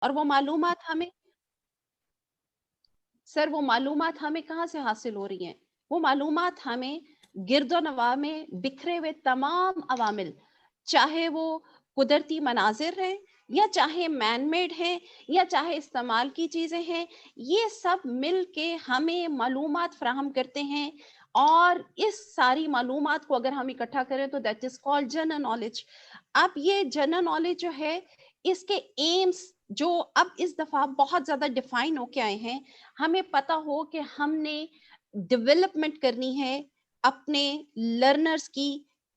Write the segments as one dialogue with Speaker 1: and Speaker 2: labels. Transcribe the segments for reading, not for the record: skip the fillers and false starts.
Speaker 1: और वो मालूमात हमें सर वो मालूमात हमें कहाँ से हासिल हो रही हैं? वो मालूमात हमें गिरदो-नवाह में बिखरे हुए तमाम अवामिल, चाहे वो कुदरती मनाज़िर हैं या चाहे मैन मेड हैं या चाहे इस्तेमाल की चीज़ें हैं, ये सब मिल के हमें मालूमात फ़राहम करते हैं और इस सारी मालूमात को अगर हम इकट्ठा करें तो that is called general knowledge. अब ये जनरल नॉलेज जो है, इसके एम्स जो अब इस दफ़ा बहुत ज़्यादा डिफ़ाइन होके आए हैं, हमें पता हो कि हमने डेवलपमेंट करनी है अपने लर्नर्स की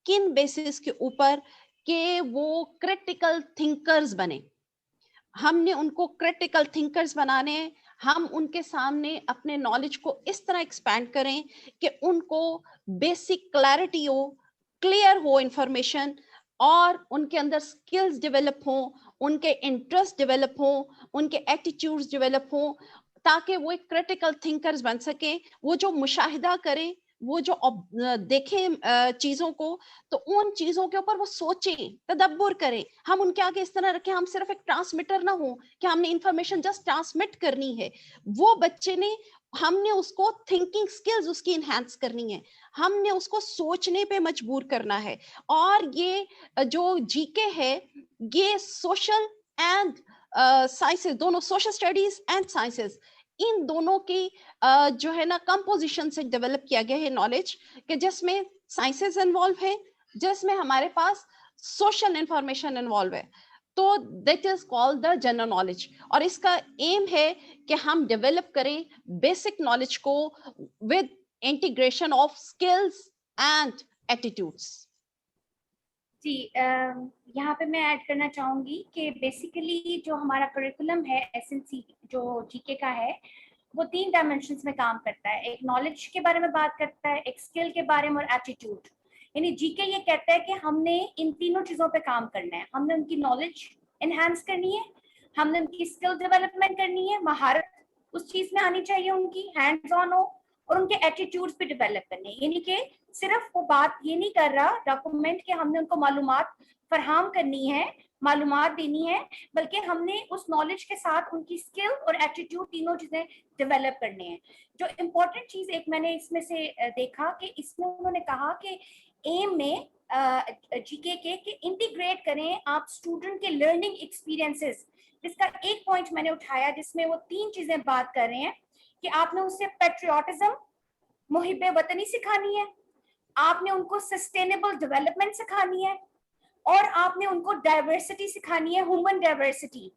Speaker 1: किन बेसिस के ऊपर कि वो क्रिटिकल थिंकर्स बने। हमने उनको क्रिटिकल थिंकर्स बनाने हैं। हम उनके सामने अपने नॉलेज को इस तरह एक्सपैंड करें कि उनको बेसिक क्लैरिटी हो, क्लियर हो इंफॉर्मेशन और उनके अंदर स्किल्स डेवलप हों, उनके इंटरेस्ट डेवलप हों, उनके एटीट्यूड्स डेवलप हों, ताकि वो एक क्रिटिकल थिंकर्स बन सकें। वो जो मुशाहिदा करें, वो जो देखें चीज़ों को, तो उन चीज़ों के ऊपर वो सोचें, तदब्बुर करें। हम उनके आगे इस तरह रखें, हम सिर्फ एक ट्रांसमिटर ना हो कि हमने इंफॉर्मेशन जस्ट ट्रांसमिट करनी है। वो बच्चे ने हमने उसको थिंकिंग स्किल्स उसकी एनहांस करनी है। हमने उसको सोचने पे मजबूर करना है और ये जो जीके है, ये सोशल एंड साइंसेस दोनों सोशल स्टडीज एंड साइंसेस इन दोनों की जो है ना कंपोजिशन से डेवलप किया गया है नॉलेज कि जिसमें साइंसेस इन्वॉल्व है, जिसमें हमारे पास सोशल इंफॉर्मेशन इन्वॉल्व है। तो that is called the general knowledge और इसका एम है कि हम डेवलप करें बेसिक नॉलेज को with integration of skills and attitudes.
Speaker 2: जी, यहाँ पे मैं ऐड करना चाहूंगी कि बेसिकली जो हमारा करिकुलम है एसएनसी जो जीके का है, वो 3 डायमेंशंस में काम करता है। एक नॉलेज के बारे में बात करता है, एक स्किल के बारे में और एटीट्यूड। यानी जीके ये कहता है कि हमने इन तीनों चीजों पे काम करना है। हमने उनकी नॉलेज एनहांस करनी है, हमने उनकी स्किल डेवलपमेंट करनी है, महारत उस चीज में आनी चाहिए उनकी, हैंड्स ऑन हो, और उनके एटीट्यूड्स भी डेवलप करने हैं। यानी कि सिर्फ वो बात ये नहीं कर रहा डॉक्यूमेंट के हमने उनको मालूमात फरहाम करनी है, मालूमात देनी है, बल्कि हमने उस नॉलेज के साथ उनकी स्किल और एटीट्यूड तीनों चीजें डेवलप करने हैं। जो इम्पोर्टेंट चीज एक मैंने इसमें से देखा कि इसमें उन्होंने कहा कि एम में जीके के इंटीग्रेट करें आप स्टूडेंट के लर्निंग एक्सपीरियंसेस। जिसका एक पॉइंट मैंने उठाया जिसमें वो 3 चीजें बात कर रहे हैं कि आपने उससे पेट्रियोटिज्म, मुहिब्बे वतनी सिखानी है, आपने उनको सस्टेनेबल डेवलपमेंट सिखानी है, और आपने उनको डाइवर्सिटी सिखानी है, ह्यूमन डाइवर्सिटी।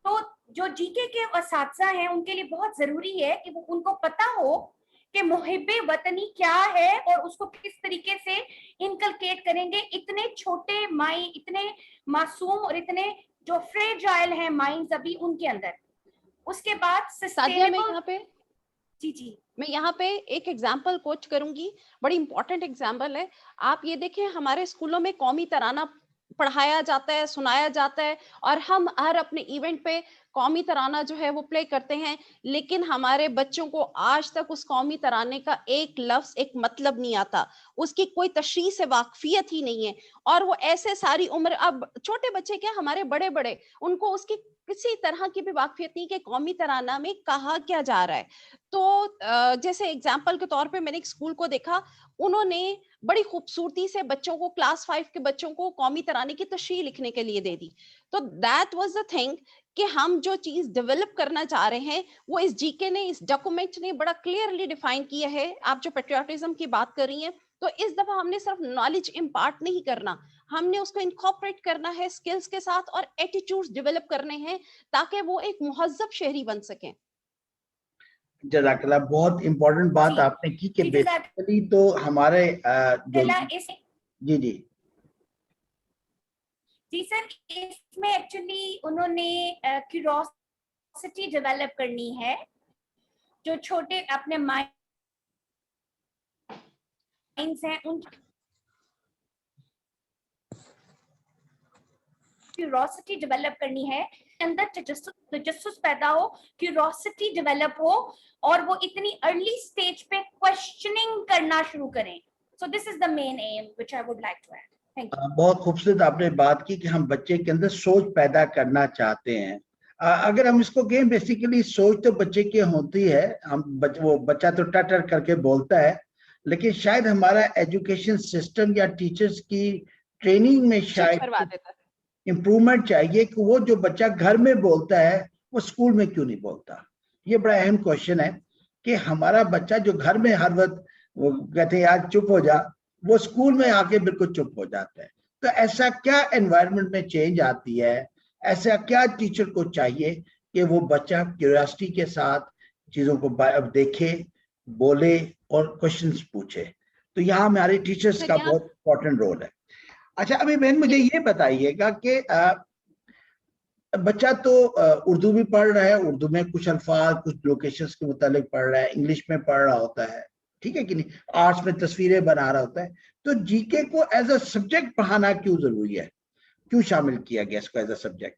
Speaker 2: तो जो जीके के असातिज़ा हैं उनके लिए बहुत जरूरी है कि वो उनको पता हो कि मुहिब्बे वतनी क्या है और उसको किस तरीके से इनकलकेट करेंगे इतने छोटे माइंड, इतने मासूम और इतने जो फ्रेजाइल हैं माइंड्स अभी उनके अंदर। उसके बाद
Speaker 1: सादिया मैं
Speaker 2: सस्टेनेबल।
Speaker 1: यहाँ पे
Speaker 2: जी
Speaker 1: मैं यहाँ पे एक एग्जाम्पल कोट करूंगी, बड़ी इंपॉर्टेंट एग्जाम्पल है। आप ये देखें हमारे स्कूलों में कौमी तराना पढ़ाया जाता है, सुनाया जाता है और हम हर अपने इवेंट पे कौमी तराना जो है वो प्ले करते हैं, लेकिन हमारे बच्चों को आज तक उस कौमी तराने का एक लफ्ज, एक मतलब नहीं आता, उसकी कोई तशरीह से वाकफियत ही नहीं है। और वो ऐसे सारी उम्र, अब छोटे बच्चे क्या हमारे बड़े बड़े, उनको उसकी किसी तरह की भी वाकफियत नहीं कि कौमी तराना में कहा क्या जा रहा है। तो जैसे एग्जाम्पल के तौर पे मैंने एक स्कूल को देखा, उन्होंने बड़ी खूबसूरती से बच्चों को, क्लास 5 के बच्चों को कौमी तराने की तशरीह लिखने के लिए दे दी। तो दैट वाज द थिंग कि हम जो चीज डेवलप करना चाह रहे हैं वो इस जीके ने, इस डॉक्यूमेंट ने बड़ा क्लियरली डिफाइन किया है। आप जो पेट्रियोटिज्म की बात कर रही हैं, तो इस दफा हमने सिर्फ नॉलेज इम्पार्ट नहीं करना, हमने उसको इनकॉर्पोरेट करना है स्किल्स के साथ और एटीट्यूड्स डेवलप करने हैं ताकि वो एक मुहज्जब शहरी बन सकें।
Speaker 3: जज़ाकल्लाह, बहुत इंपॉर्टेंट बात
Speaker 2: जी
Speaker 3: आपने की कि
Speaker 2: जी
Speaker 3: बेसिकली तो हमारे जो
Speaker 2: इस
Speaker 3: जी जी
Speaker 2: जी सर, इसमें एक्चुअली उन्होंने क्यूरोसिटी डेवलप करनी है जो छोटे अपने माइंड्स हैं उनकी क्यूरोसिटी डेवलप करनी है, अंदर तजस्सुस पैदा हो, क्यूरोसिटी डेवलप हो और वो इतनी अर्ली स्टेज पे क्वेश्चनिंग करना शुरू करें। So this is the main aim which I would like to add. Thank you.
Speaker 3: बहुत खूबसूरत आपने बात की कि हम बच्चे के अंदर सोच पैदा करना चाहते हैं। अगर हम इसको कहें, बेसिकली सोच तो बच्चे की होती है, वो बच्चा तो टटर करके बोलता है, लेकिन शायद हमारा एजुकेशन सिस्टम या टीचर्स की ट्रेनिंग में
Speaker 1: चुप करवा
Speaker 3: शायद
Speaker 1: देता है।
Speaker 3: इम्प्रूवमेंट चाहिए कि वो जो बच्चा घर में बोलता है वो स्कूल में क्यों नहीं बोलता। ये बड़ा अहम क्वेश्चन है कि हमारा बच्चा जो घर में हर वक्त वो कहते हैं यार चुप हो जा, वो स्कूल में आके बिल्कुल चुप हो जाता है। तो ऐसा क्या एनवायरनमेंट में चेंज आती है, ऐसा क्या टीचर को चाहिए कि वो बच्चा क्यूरियोसिटी के साथ चीजों को देखे, बोले और क्वेश्चंस पूछे। तो यहाँ हमारे टीचर्स
Speaker 1: सर
Speaker 3: का
Speaker 1: यहाँ
Speaker 3: बहुत इंपॉर्टेंट रोल है। अच्छा, अभी बहन मुझे ये बताइएगा कि बच्चा तो उर्दू भी पढ़ रहा है, उर्दू में कुछ अल्फाज कुछ लोकेशंस के मुतालिक पढ़ रहा है, इंग्लिश में पढ़ रहा होता है, ठीक है कि नहीं, आर्ट्स में तस्वीरें बना रहा होता है, तो जीके को एज अ सब्जेक्ट पढ़ाना क्यों जरूरी है, क्यों शामिल किया गया इसको एज अ सब्जेक्ट?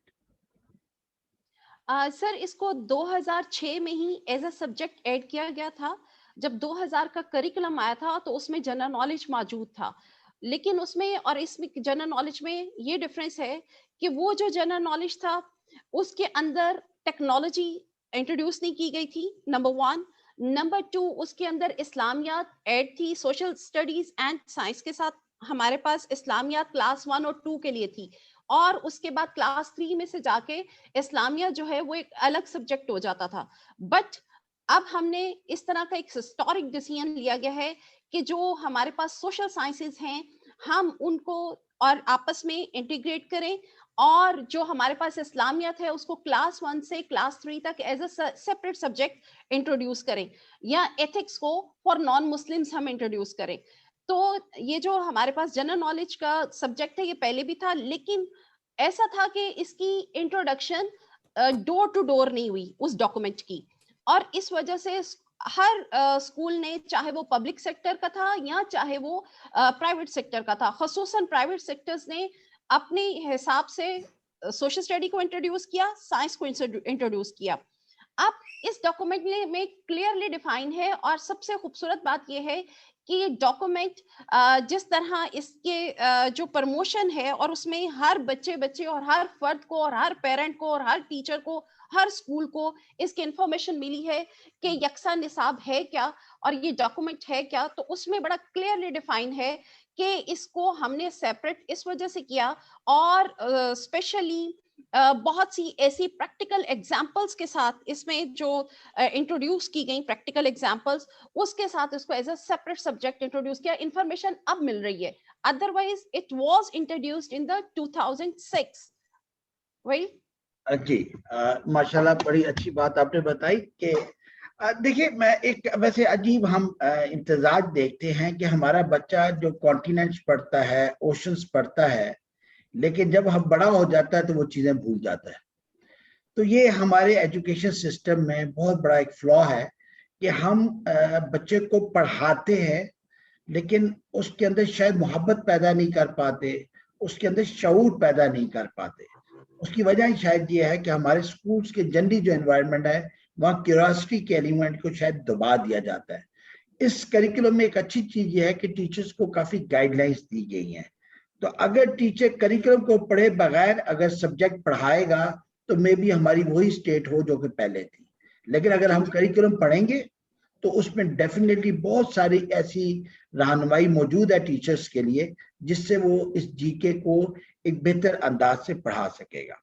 Speaker 1: सर इसको 2006 में ही एज अ सब्जेक्ट ऐड किया गया था। जब 2000 का करिकुलम आया था तो उसमें जनरल नॉलेज मौजूद था, लेकिन उसमें और इसमें जनरल नॉलेज में ये डिफरेंस है कि वो जो जनरल नॉलेज था उसके अंदर टेक्नोलॉजी इंट्रोड्यूस नहीं की गई थी, नंबर वन। नंबर टू, उसके अंदर इस्लामियात ऐड थी, सोशल स्टडीज एंड साइंस के साथ हमारे पास इस्लामियात क्लास 1 और 2 के लिए थी, और उसके बाद क्लास 3 में से जाके इस्लामिया जो है वो एक अलग सब्जेक्ट हो जाता था। बट अब हमने इस तरह का एक हिस्टोरिक डिसीजन लिया गया है कि जो हमारे पास सोशल साइंसेज हैं हम उनको और आपस में इंटीग्रेट करें, और जो हमारे पास इस्लामियत है उसको क्लास 1 से क्लास 3 तक as a separate subject introduce करें, या एथिक्स को फॉर नॉन मुस्लिम्स हम इंट्रोड्यूस करें। तो ये जो हमारे पास जनरल नॉलेज का सब्जेक्ट है ये पहले भी था, लेकिन ऐसा था कि इसकी इंट्रोडक्शन डोर टू डोर नहीं हुई उस डॉक्यूमेंट की, और इस वजह से हर स्कूल ने, चाहे वो पब्लिक सेक्टर का था या चाहे वो प्राइवेट सेक्टर का था, खसूसन प्राइवेट सेक्टर्स ने अपने हिसाब से सोशल स्टडी को इंट्रोड्यूस किया, साइंस को इंट्रोड्यूस किया। अब इस डॉक्यूमेंट में क्लियरली डिफाइन है, और सबसे खूबसूरत बात यह है कि ये डॉक्यूमेंट जिस तरह इसके जो प्रमोशन है, और उसमें हर बच्चे और हर फर्द को और हर पेरेंट को और हर टीचर को, हर स्कूल को इसकी इंफॉर्मेशन मिली है कि यकसा निसाब है क्या और ये डॉक्यूमेंट है क्या, तो उसमें बड़ा क्लियरली डिफाइन है कि इसको हमने सेपरेट इस वजह से किया, और स्पेशली बहुत सी ऐसी प्रैक्टिकल एग्जाम्पल्स के साथ इसमें जो इंट्रोड्यूस की गई प्रैक्टिकल एग्जाम्पल्स, उसके साथ इसको as a separate subject introduce किया। इंफॉर्मेशन अब मिल रही है, otherwise it was introduced in the 2006। Well
Speaker 3: जी, माशाल्लाह बड़ी अच्छी बात आपने बताई कि देखिए, मैं एक वैसे अजीब हम इम्तिजाज देखते हैं कि हमारा बच्चा जो कॉन्टिनेंट्स पढ़ता है, ओशंस पढ़ता है, लेकिन जब हम बड़ा हो जाता है तो वो चीजें भूल जाता है। तो ये हमारे एजुकेशन सिस्टम में बहुत बड़ा एक फ्लॉ है कि हम बच्चे को पढ़ाते हैं लेकिन उसके अंदर शायद मोहब्बत पैदा नहीं कर पाते, उसके अंदर शऊर पैदा नहीं कर पाते। उसकी वजह शायद ये है कि हमारे स्कूल्स के जनरली जो एनवायरनमेंट है वहाँ क्यूरियोसिटी के एलिमेंट को शायद दबा दिया जाता है। इस करिकुलम में एक अच्छी चीज ये है कि टीचर्स को काफी गाइडलाइंस दी गई हैं। तो अगर टीचर करिकुलम को पढ़े बगैर अगर सब्जेक्ट पढ़ाएगा तो मे बी हमारी वही स्टेट हो जो कि पहले थी। लेकिन अगर हम करिकुलम पढ़ेंगे तो उसमें डेफिनेटली बहुत सारी ऐसी रहनुमाई मौजूद है टीचर्स के लिए जिससे वो इस जीके को एक बेहतर अंदाज से पढ़ा सकेगा।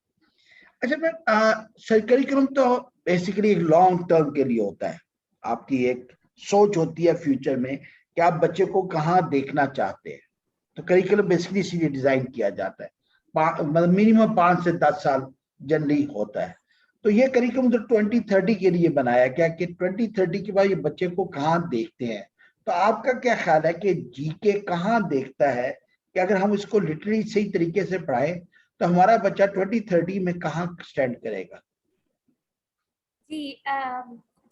Speaker 3: अच्छा मैं सर, करिकुलम तो बेसिकली एक लॉन्ग टर्म के लिए होता है, आपकी एक सोच होती है फ्यूचर में कि आप बच्चे को कहाँ देखना चाहते हैं। तो करिकुलम बेसिकली इसीलिए डिजाइन किया जाता है, मतलब मिनिमम 5 से 10 साल जनरली होता है। तो ये करिकुलम तो 2030 के लिए बनाया गया कि 2030 के बाद ये बच्चे को कहाँ देखते हैं। तो आपका क्या ख्याल है कि जीके कहाँ देखता है कि अगर हम इसको लिटरली सही तरीके से पढ़ाएं तो हमारा बच्चा 2030 में कहाँ स्टैंड करेगा?
Speaker 2: जी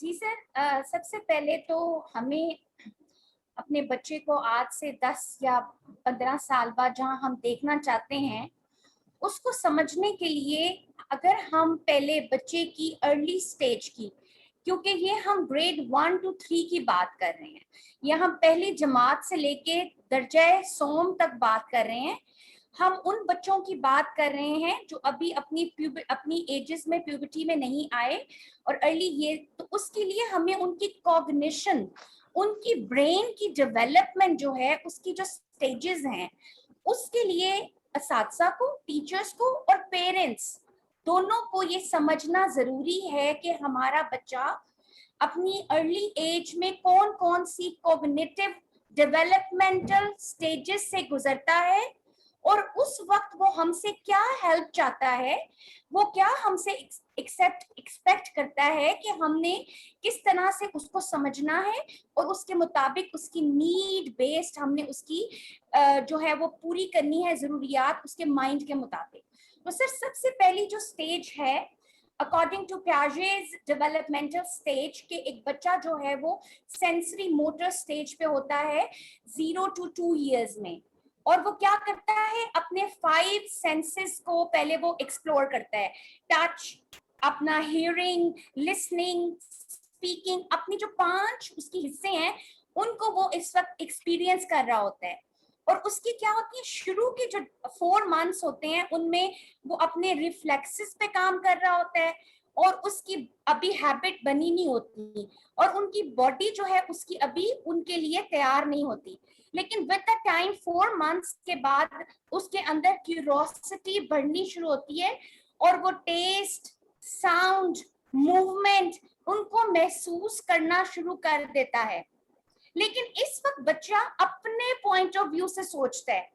Speaker 2: जी सर, सबसे पहले तो हमें अपने बच्चे को आज से 10 या 15 साल बाद जहां हम देखना चाहते हैं उसको समझने के लिए, अगर हम पहले बच्चे की अर्ली स्टेज की, क्योंकि ये हम ग्रेड 1 to 3 की बात कर रहे हैं, या हम पहली जमात से लेके दर्जा सोम तक बात कर रहे हैं, हम उन बच्चों की बात कर रहे हैं जो अभी अपनी एजेस में प्यूबर्टी में नहीं आए और अर्ली ये, तो उसके लिए हमें उनकी कॉग्निशन, उनकी ब्रेन की डेवलपमेंट जो है, उसकी जो स्टेजेस हैं, उसके लिए असातिज़ा को, टीचर्स को और पेरेंट्स दोनों को ये समझना जरूरी है कि हमारा बच्चा अपनी अर्ली एज में कौन कौन सी कॉग्निटिव डेवलपमेंटल स्टेजेस से गुजरता है और उस वक्त वो हमसे क्या हेल्प चाहता है, वो क्या हमसे एक्सपेक्ट करता है कि हमने किस तरह से उसको समझना है और उसके मुताबिक उसकी नीड बेस्ड हमने उसकी जो है वो पूरी करनी है, जरूरियात उसके माइंड के मुताबिक। तो सर सबसे पहली जो स्टेज है अकॉर्डिंग टू पियाजे's डेवलपमेंटल स्टेज के, एक बच्चा जो है वो सेंसरी मोटर स्टेज पे होता है 0 to 2 years में, और वो क्या करता है अपने 5 सेंसेस को पहले वो एक्सप्लोर करता है, टच, अपना हियरिंग, लिसनिंग, स्पीकिंग, अपनी जो 5 उसके हिस्से हैं उनको वो इस वक्त एक्सपीरियंस कर रहा होता है। और उसकी क्या होती है, शुरू के जो 4 months होते हैं उनमें वो अपने रिफ्लेक्सेस पे काम कर रहा होता है और उसकी अभी हैबिट बनी नहीं होती और उनकी बॉडी जो है उसकी अभी उनके लिए तैयार नहीं होती। लेकिन विद द टाइम 4 months के बाद उसके अंदर क्यूरोसिटी बढ़नी शुरू होती है और वो टेस्ट, साउंड, मूवमेंट उनको महसूस करना शुरू कर देता है। लेकिन इस वक्त बच्चा अपने पॉइंट ऑफ व्यू से सोचता है,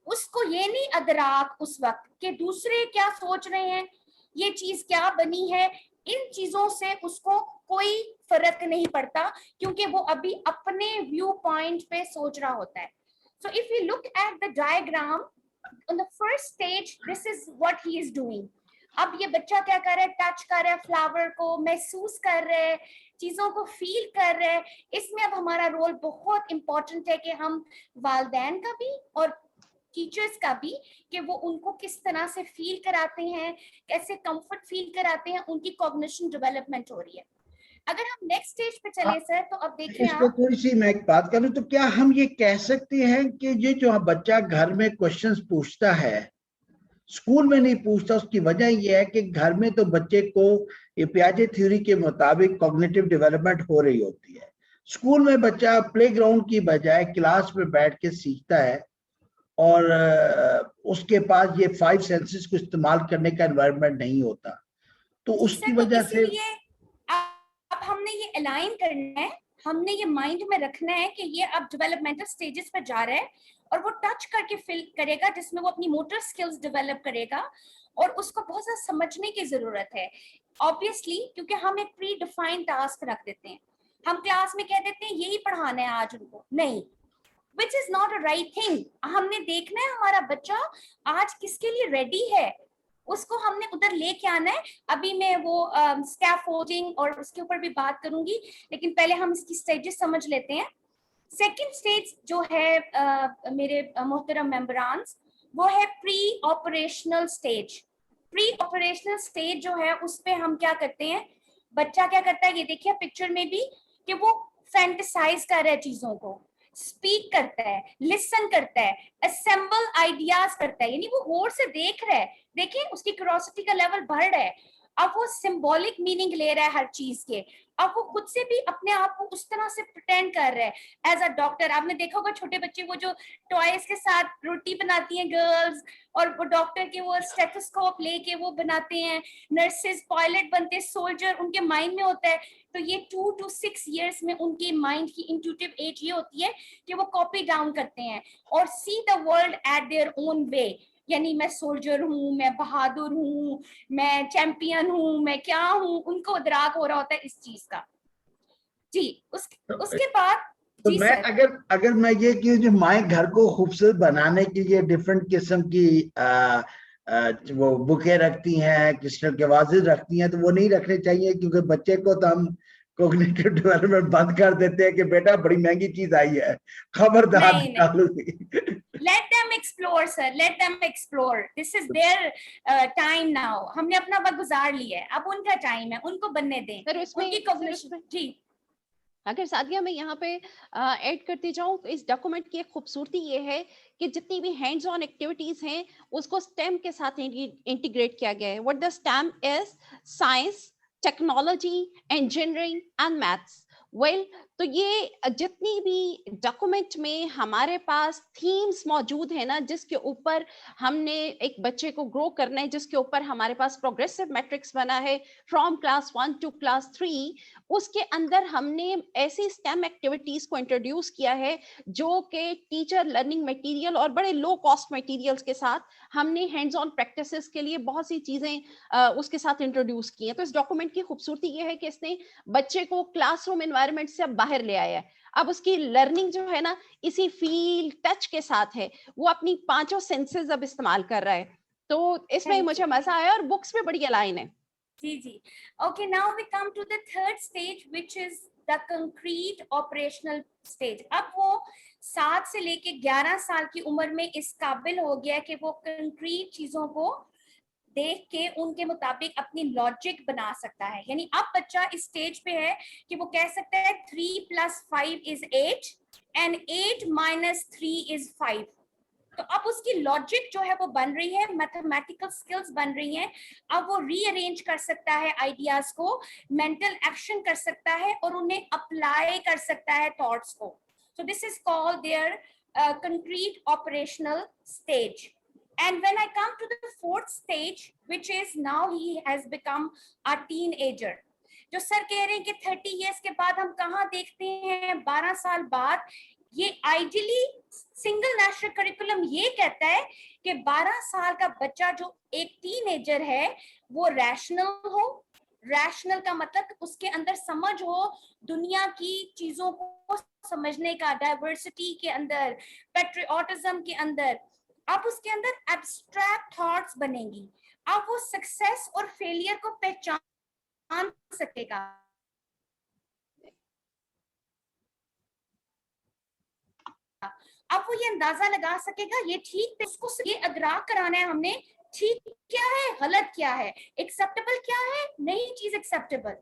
Speaker 2: उसको ये नहीं अदराक उस वक्त कि दूसरे क्या सोच रहे हैं, ये चीज क्या बनी है, इन चीजों से उसको कोई फर्क नहीं पड़ता क्योंकि वो अभी अपने व्यू पॉइंट पे सोच रहा होता है। So if you look at the diagram on the first stage, this is what he is doing. अब ये बच्चा क्या कर रहा है, टच कर रहा है, फ्लावर को महसूस कर रहा है, चीजों को फील कर रहे हैं। इसमें अब हमारा रोल बहुत इंपॉर्टेंट है कि हम वालिदैन का भी और टीचर्स का भी, कि वो उनको किस तरह से फील कराते हैं, कैसे कंफर्ट फील कराते हैं, उनकी कॉग्निशन डेवलपमेंट हो रही है। अगर हम नेक्स्ट स्टेज पे चले सर, तो अब देखिए
Speaker 3: इस पे
Speaker 2: आप,
Speaker 3: थोड़ी सी मैं एक बात करूं तो क्या हम ये कह सकते हैं कि ये जो बच्चा घर में क्वेश्चंस पूछता है स्कूल में नहीं पूछता, उसकी वजह यह है कि घर में तो बच्चे को ये पियाजे थ्योरी के मुताबिक कॉग्निटिव डेवलपमेंट हो रही होती है। स्कूल में बच्चा प्लेग्राउंड की बजाय क्लास में बैठ के सीखता है और उसके पास ये 5 सेंसेस को इस्तेमाल करने का एनवायरनमेंट नहीं होता, तो उसकी
Speaker 2: तो
Speaker 3: वजह से
Speaker 2: इसीलिए अब हमने ये अलाइन करना है, हमने ये माइंड में रखना है कि ये अब डेवलपमेंटल स्टेजेस पर जा रहा है और वो टच करके फील करेगा, जिसमें वो अपनी मोटर स्किल्स डेवलप करेगा और उसको बहुत ज़्यादा समझने की जरूरत है ऑब्वियसली, क्योंकि हम एक प्री डिफाइंड टास्क रख देते हैं, हम क्लास में कह देते हैं यही पढ़ाना है आज उनको, नहीं, which is not a right thing। हमने देखना है हमारा बच्चा आज किसके लिए रेडी है, उसको हमने उधर लेके आना है। अभी मैं वो स्कैफोल्डिंग और उसके ऊपर भी बात करूंगी, लेकिन पहले हम इसकी स्टेजेस समझ लेते हैं। सेकंड स्टेज जो है मेरे मोहतरम मेंबरान्स, वो है pre operational stage. Pre operational stage जो है उस पे हम क्या करते हैं, बच्चा क्या करता है, ये देखिए पिक्चर में भी कि वो फैंटेसाइज कर रहा है चीजों को, स्पीक करता है, लिसन करता है, असेंबल आइडियाज करता है, यानी वो गौर से देख रहा है, देखिए उसकी क्यूरोसिटी का लेवल बढ़ रहा है, अब वो सिंबॉलिक मीनिंग ले रहा है हर चीज के, अब वो खुद से भी अपने आप को उस तरह से प्रिटेंड कर रहा है एज अ डॉक्टर। आपने देखा होगा छोटे बच्चे वो जो टॉयज के साथ रोटी बनाती हैं गर्ल्स, और वो डॉक्टर के वो स्टेथोस्कोप लेके वो बनाते हैं, नर्सेज पायलट बनते हैं, सोल्जर उनके माइंड में होता है। तो ये 2 to 6 years में उनके माइंड की इंट्यूटिव एज ये होती है कि वो कॉपी डाउन करते हैं और see the world at their own way, यानी मैं सोल्जर हूँ, मैं बहादुर हूँ, मैं चैंपियन हूँ, मैं क्या हूँ, उनको इदराक हो रहा होता है इस चीज का। जी उसके बाद
Speaker 3: तो
Speaker 2: जी
Speaker 3: मैं
Speaker 2: सर,
Speaker 3: अगर मैं ये कि जो माए घर को खूबसूरत बनाने के लिए डिफरेंट किस्म की वो बुके रखती हैं, क्रिस्टल के वाजेस रखती हैं, तो वो नहीं रखने चाहिए, क्योंकि बच्चे को तो हम कॉग्निटिव डेवलपमेंट बंद कर देते हैं कि बेटा बड़ी महंगी चीज आई है, खबरदार
Speaker 2: नहीं
Speaker 3: निकालूंगी।
Speaker 2: let them explore sir, let them explore, this is their time now। हमने अपना वक्त गुजार लिया है, अब उनका टाइम है, उनको बनने दें,
Speaker 1: सर
Speaker 2: उनकी कॉग्निशन। जी
Speaker 1: अगर सादिया मैं यहाँ पे ऐड करती जाऊँ तो इस डॉक्यूमेंट की एक खूबसूरती ये है कि जितनी भी हैंड्स ऑन एक्टिविटीज हैं उसको स्टेम के साथ इंटीग्रेट किया गया है. What the stem is science, technology, engineering and maths. Well, तो ये जितनी भी डॉक्यूमेंट में हमारे पास थीम्स मौजूद है ना, जिसके ऊपर हमने एक बच्चे को ग्रो करना है, जिसके ऊपर हमारे पास प्रोग्रेसिव मैट्रिक्स बना है फ्रॉम क्लास 1 टू क्लास 3, उसके अंदर हमने ऐसी स्टेम एक्टिविटीज को इंट्रोड्यूस किया है जो कि टीचर लर्निंग मटेरियल और बड़े लो कॉस्ट मटेरियल्स के साथ हमने हैंड्स ऑन प्रैक्टिसेस के लिए बहुत सी चीजें उसके साथ इंट्रोड्यूस की हैं. तो इस डॉक्यूमेंट की खूबसूरती ये है कि इसने बच्चे को क्लासरूम एनवायरनमेंट से अब बाहर ले आया है. अब उसकी लर्निंग जो है ना इसी फील टच के साथ है, वो अपनी पांचों सेंसेस अब इस्तेमाल कर रहा है. तो इसमें मुझे मजा आया और बुक्स पे बड़ी अलाइन है.
Speaker 2: जी जी. Okay, now we come to the third stage, which is the concrete operational stage. अब वो 7 से लेके 11 साल की उम्र में इस काबिल हो गया कि वो कंक्रीट चीजों को देख के उनके मुताबिक अपनी लॉजिक बना सकता है. यानी अब बच्चा इस स्टेज पे है कि वो कह सकता है 3 + 5 is 8 and 8 - 3 is 5. तो अब उसकी लॉजिक जो है वो बन रही है, मैथमेटिकल स्किल्स बन रही हैं. अब वो रीअरेंज कर सकता है आइडियाज को, मेंटल एक्शन कर सकता है और उन्हें अप्लाई कर सकता है थॉट्स को. So this is called their concrete operational stage. And when I come to the fourth stage, which is now he has become a teenager. जो सर कह रहे हैं कि 30 years के बाद हम कहाँ देखते हैं, 12 साल बाद, ये आइडियली सिंगल नेशनल करिकुलम ये कहता है कि 12 साल का बच्चा जो एक टीनेजर है वो रैशनल हो. रैशनल का मतलब उसके अंदर समझ हो, दुनिया की चीजों को समझने का, डाइवर्सिटी के अंदर, पैट्रियोटिज्म के अंदर. अब उसके अंदर एब्स्ट्रैक्ट थॉट्स बनेंगी. अब वो सक्सेस और फेलियर को पहचान सकेगा. अब वो ये अंदाजा लगा सकेगा ये ठीक है, उसको ये अदराक कराना है हमने, ठीक क्या है, गलत क्या है, एक्सेप्टेबल क्या है, नई चीज acceptable.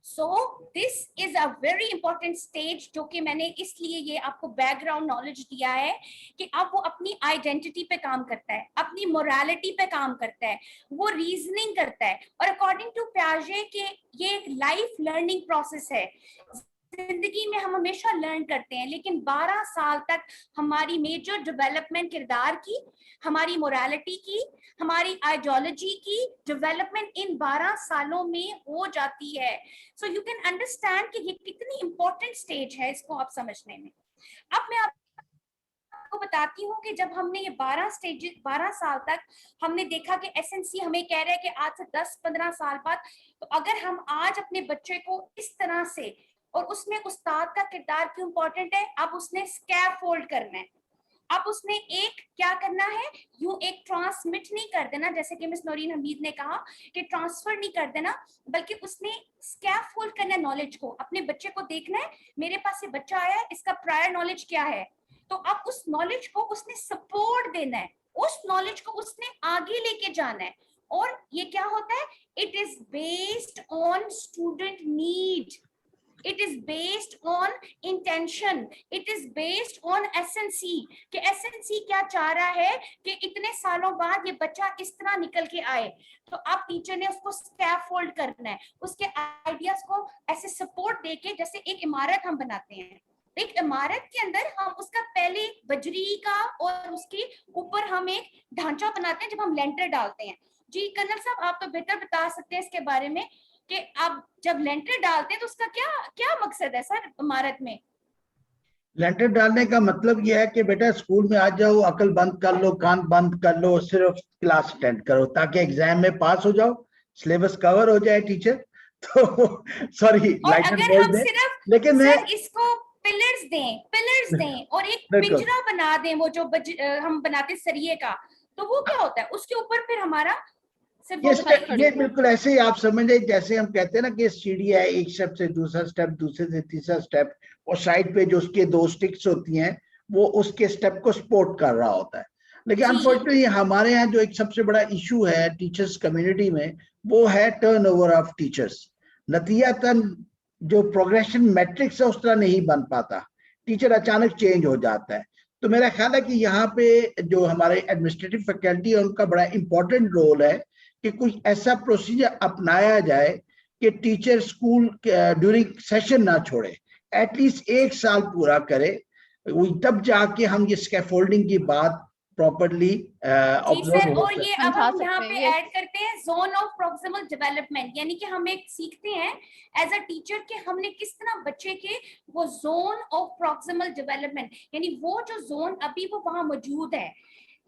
Speaker 2: So this is a very important stage, जो कि मैंने इसलिए ये आपको बैकग्राउंड नॉलेज दिया है कि अब वो अपनी आइडेंटिटी पे काम करता है, अपनी मोरालिटी पे काम करता है, वो रीजनिंग करता है. और अकॉर्डिंग टू पियाजे के ये एक लाइफ लर्निंग प्रोसेस है. जिंदगी में हम हमेशा लर्न करते हैं, लेकिन 12 साल तक हमारी मेजर डेवलपमेंट किरदार की, हमारी मोरालिटी की, हमारी आइडियोलॉजी की डेवलपमेंट इन 12 सालों में हो जाती है. सो यू कैन अंडरस्टैंड कि ये कितनी इंपॉर्टेंट स्टेज है इसको आप समझने में. अब मैं आपको बताती हूँ कि जब हमने ये 12 साल तक हमने देखा कि एसएनसी हमें कह रहा है कि आज से 10-15 साल बाद, तो अगर हम आज अपने बच्चे को इस तरह से, और उसमें उस्ताद का किरदार क्यों इंपॉर्टेंट है, अब उसने स्कैफोल्ड करना है. अब उसने एक क्या करना है, यूं एक ट्रांसमिट नहीं कर देना, जैसे कि मिस नौरीन हमीद ने कहा कि ट्रांसफर नहीं कर देना, बल्कि उसने स्कैफोल्ड करना है नॉलेज को. अपने बच्चे को देखना है, मेरे पास ये बच्चा आया है, इसका प्रायर नॉलेज क्या है, तो अब उस नॉलेज को उसने सपोर्ट देना है, उस नॉलेज को उसने आगे लेके जाना है. और ये क्या होता है, it is based on student need, it is based on intention, it is based on SNC कि SNC क्या चाह रहा है कि इतने सालों बाद ये बच्चा इस तरह निकल के आए. तो अब टीचर ने उसको स्कैफोल्ड करना है, उसके आइडियाज को ऐसे सपोर्ट देके, जैसे एक इमारत हम बनाते हैं, एक इमारत के अंदर हम उसका पहले बजरी का और उसके ऊपर हम एक ढांचा बनाते हैं जब हम लेंटर डालते हैं. जी कर्नल साहब, आप तो बेहतर बता सकते हैं इसके बारे में कि अब जब लेंटर डालते हैं तो उसका क्या क्या मकसद है सर इमारत में?
Speaker 3: लेंटर डालने का मतलब यह है कि बेटा स्कूल में आ जाओ, अकल बंद कर लो, कान बंद कर लो, सिर्फ क्लास अटेंड करो ताकि एग्जाम में पास हो जाओ, सिलेबस कवर हो जाए टीचर. तो सॉरी,
Speaker 2: अगर हम सिर्फ
Speaker 3: लेकिन
Speaker 2: सर इसको पिलर्स दें और एक पिंजरा बना दें, वो जो हम बनाते सरिये का, तो वो क्या होता है, उसके ऊपर फिर हमारा
Speaker 3: ये बिल्कुल ऐसे ही आप समझे, जैसे हम कहते हैं ना कि सीढ़ी है, एक स्टेप से दूसरा स्टेप, दूसरे से तीसरा स्टेप, और साइड पे जो उसके 2 स्टिक्स होती हैं वो उसके स्टेप को सपोर्ट कर रहा होता है. लेकिन अनफॉर्चुनेटली हमारे यहाँ जो एक सबसे बड़ा इशू है टीचर्स कम्युनिटी में, वो है टर्नओवर ऑफ टीचर्स. नतीजतन जो प्रोग्रेशन मैट्रिक्स है उस तरह नहीं बन पाता, टीचर अचानक चेंज हो जाता है। तो मेरा ख्याल है कि यहाँ पे जो हमारे एडमिनिस्ट्रेटिव फैकल्टी है उनका बड़ा इंपॉर्टेंट रोल है कि कुछ ऐसा प्रोसीजर अपनाया जाए कि टीचर स्कूल ड्यूरिंग सेशन ना छोड़े, एटलीस्ट 1 साल पूरा करे, तब जाके हम ये स्कैफोल्डिंग की बात प्रॉपरली
Speaker 2: जी सर, और ये अब
Speaker 1: समझा
Speaker 2: हम यहाँ
Speaker 1: सकते
Speaker 2: पे
Speaker 1: हैं
Speaker 2: ऐड करते हैं जोन ऑफ प्रॉक्सिमल डेवलपमेंट, यानी कि हम एक सीखते हैं एज अ टीचर कि हमने किस तरह बच्चे के वो जोन ऑफ प्रॉक्सिमल डेवलपमेंट, यानी वो जो जोन अभी वो वहां मौजूद है।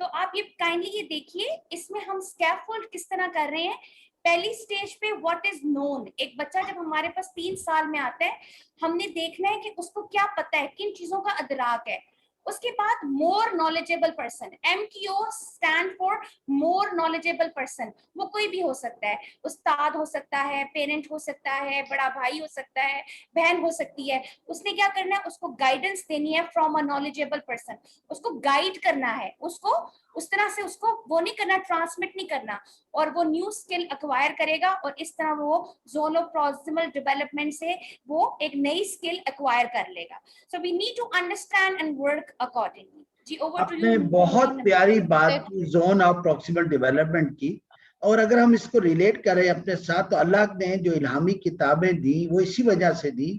Speaker 2: तो आप ये काइंडली ये देखिए, इसमें हम स्कैफोल्ड किस तरह कर रहे हैं। पहली स्टेज पे व्हाट इज नोन, एक बच्चा जब हमारे पास 3 साल में आता है, हमने देखना है कि उसको क्या पता है, किन चीजों का अदराक है। उसके बाद more knowledgeable person, MTO stand for more knowledgeable person. वो कोई भी हो सकता है, उस्ताद हो सकता है, पेरेंट हो सकता है, बड़ा भाई हो सकता है, बहन हो सकती है। उसने क्या करना है, उसको गाइडेंस देनी है फ्रॉम अ नॉलेजेबल पर्सन, उसको गाइड करना है, उसको उस तरह से उसको वो नहीं करना, ट्रांसमिट नहीं करना, और वो न्यू स्किल एक्वायर करेगा, और इस तरह वो जोन ऑफ प्रॉक्सिमल डेवलपमेंट से वो एक नई स्किल एक्वायर कर लेगा। So we need to understand and work accordingly. जी, ओवर टू
Speaker 3: आपने
Speaker 2: यू।
Speaker 3: बहुत प्यारी बात की जोन ऑफ प्रॉक्सिमल डेवलपमेंट की, और अगर हम इसको रिलेट करें अपने साथ, तो अल्लाह ने जो इल्हामी किताबें दी वो इसी वजह से दी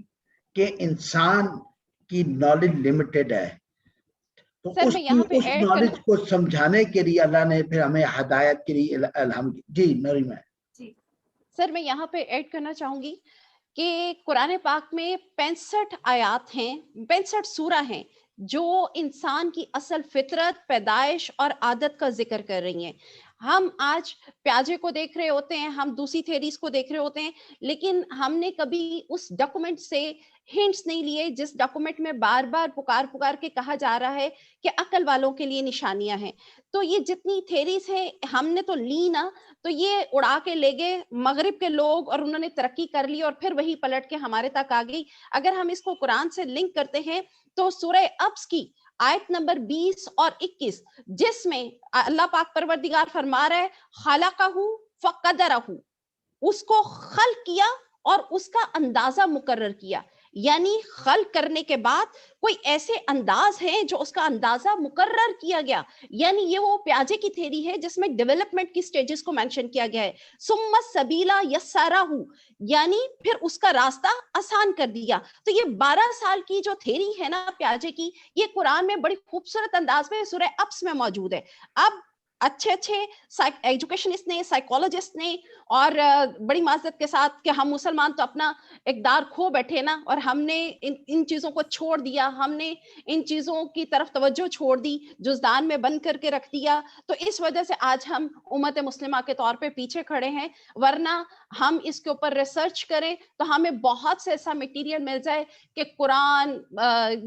Speaker 3: कि इंसान की नॉलेज लिमिटेड है, तो
Speaker 1: सर मैं यहाँ पे
Speaker 3: उस
Speaker 1: ऐड करना
Speaker 3: नॉलेज को समझाने के लिए अल्लाह ने फिर हमें हिदायत के लिए इल्हाम की। जी नरीमा।
Speaker 2: जी
Speaker 1: सर मैं यहाँ पे ऐड करना चाहूंगी कि कुरान पाक में 65 आयात हैं, 65 सूरा हैं जो इंसान की असल फितरत, पैदाइश और आदत का जिक्र कर रही हैं। हम आज प्याजे को देख रहे होते हैं, हम दूसरी थेरीज को देख रहे होते हैं, लेकिन हमने कभी उस डॉक्यूमेंट से हिंट्स नहीं लिए जिस डॉक्यूमेंट में बार बार पुकार पुकार के कहा जा रहा है कि अकल वालों के लिए निशानियां हैं। तो ये जितनी थेरीज हैं हमने तो ली ना, तो ये उड़ा के ले गए मगरिब के लोग और उन्होंने तरक्की कर ली और फिर वही पलट के हमारे तक आ गई। अगर हम इसको कुरान से लिंक करते हैं तो सूरह अब्स की आयत नंबर 20 और 21, जिसमें अल्लाह पाक परवरदिगार फरमा रहा है खलक़हू फक़दरहू, उसको खल्क किया और उसका अंदाजा मुकर्रर किया। यानी खल्क करने के बाद कोई ऐसे अंदाज है जो उसका अंदाजा मुकर्रर किया गया। यानी ये वो प्याजे की थ्योरी है जिसमें डेवलपमेंट की स्टेजेस को मेंशन किया गया है। सुम्मा सबीला यस्सरहू, यानी फिर उसका रास्ता आसान कर दिया। तो ये 12 साल की जो थ्योरी है ना प्याजे की, ये कुरान में बड़ी खूबसूरत अंदाज में सूरह अब्स में मौजूद है। अब अच्छे एजुकेशनिस्ट ने, साइकोलॉजिस्ट ने, और बड़ी माजरत के साथ कि हम मुसलमान तो अपना इकदार खो बैठे ना, और हमने इन चीजों को छोड़ दिया, हमने इन चीजों की तरफ तवज्जो छोड़ दी, जुज़दान में बंद करके रख दिया। तो इस वजह से आज हम उम्मत मुस्लिमा के तौर पे पीछे खड़े हैं। वरना हम इसके ऊपर रिसर्च करें तो हमें बहुत से ऐसा मटेरियल मिल जाए कि कुरान,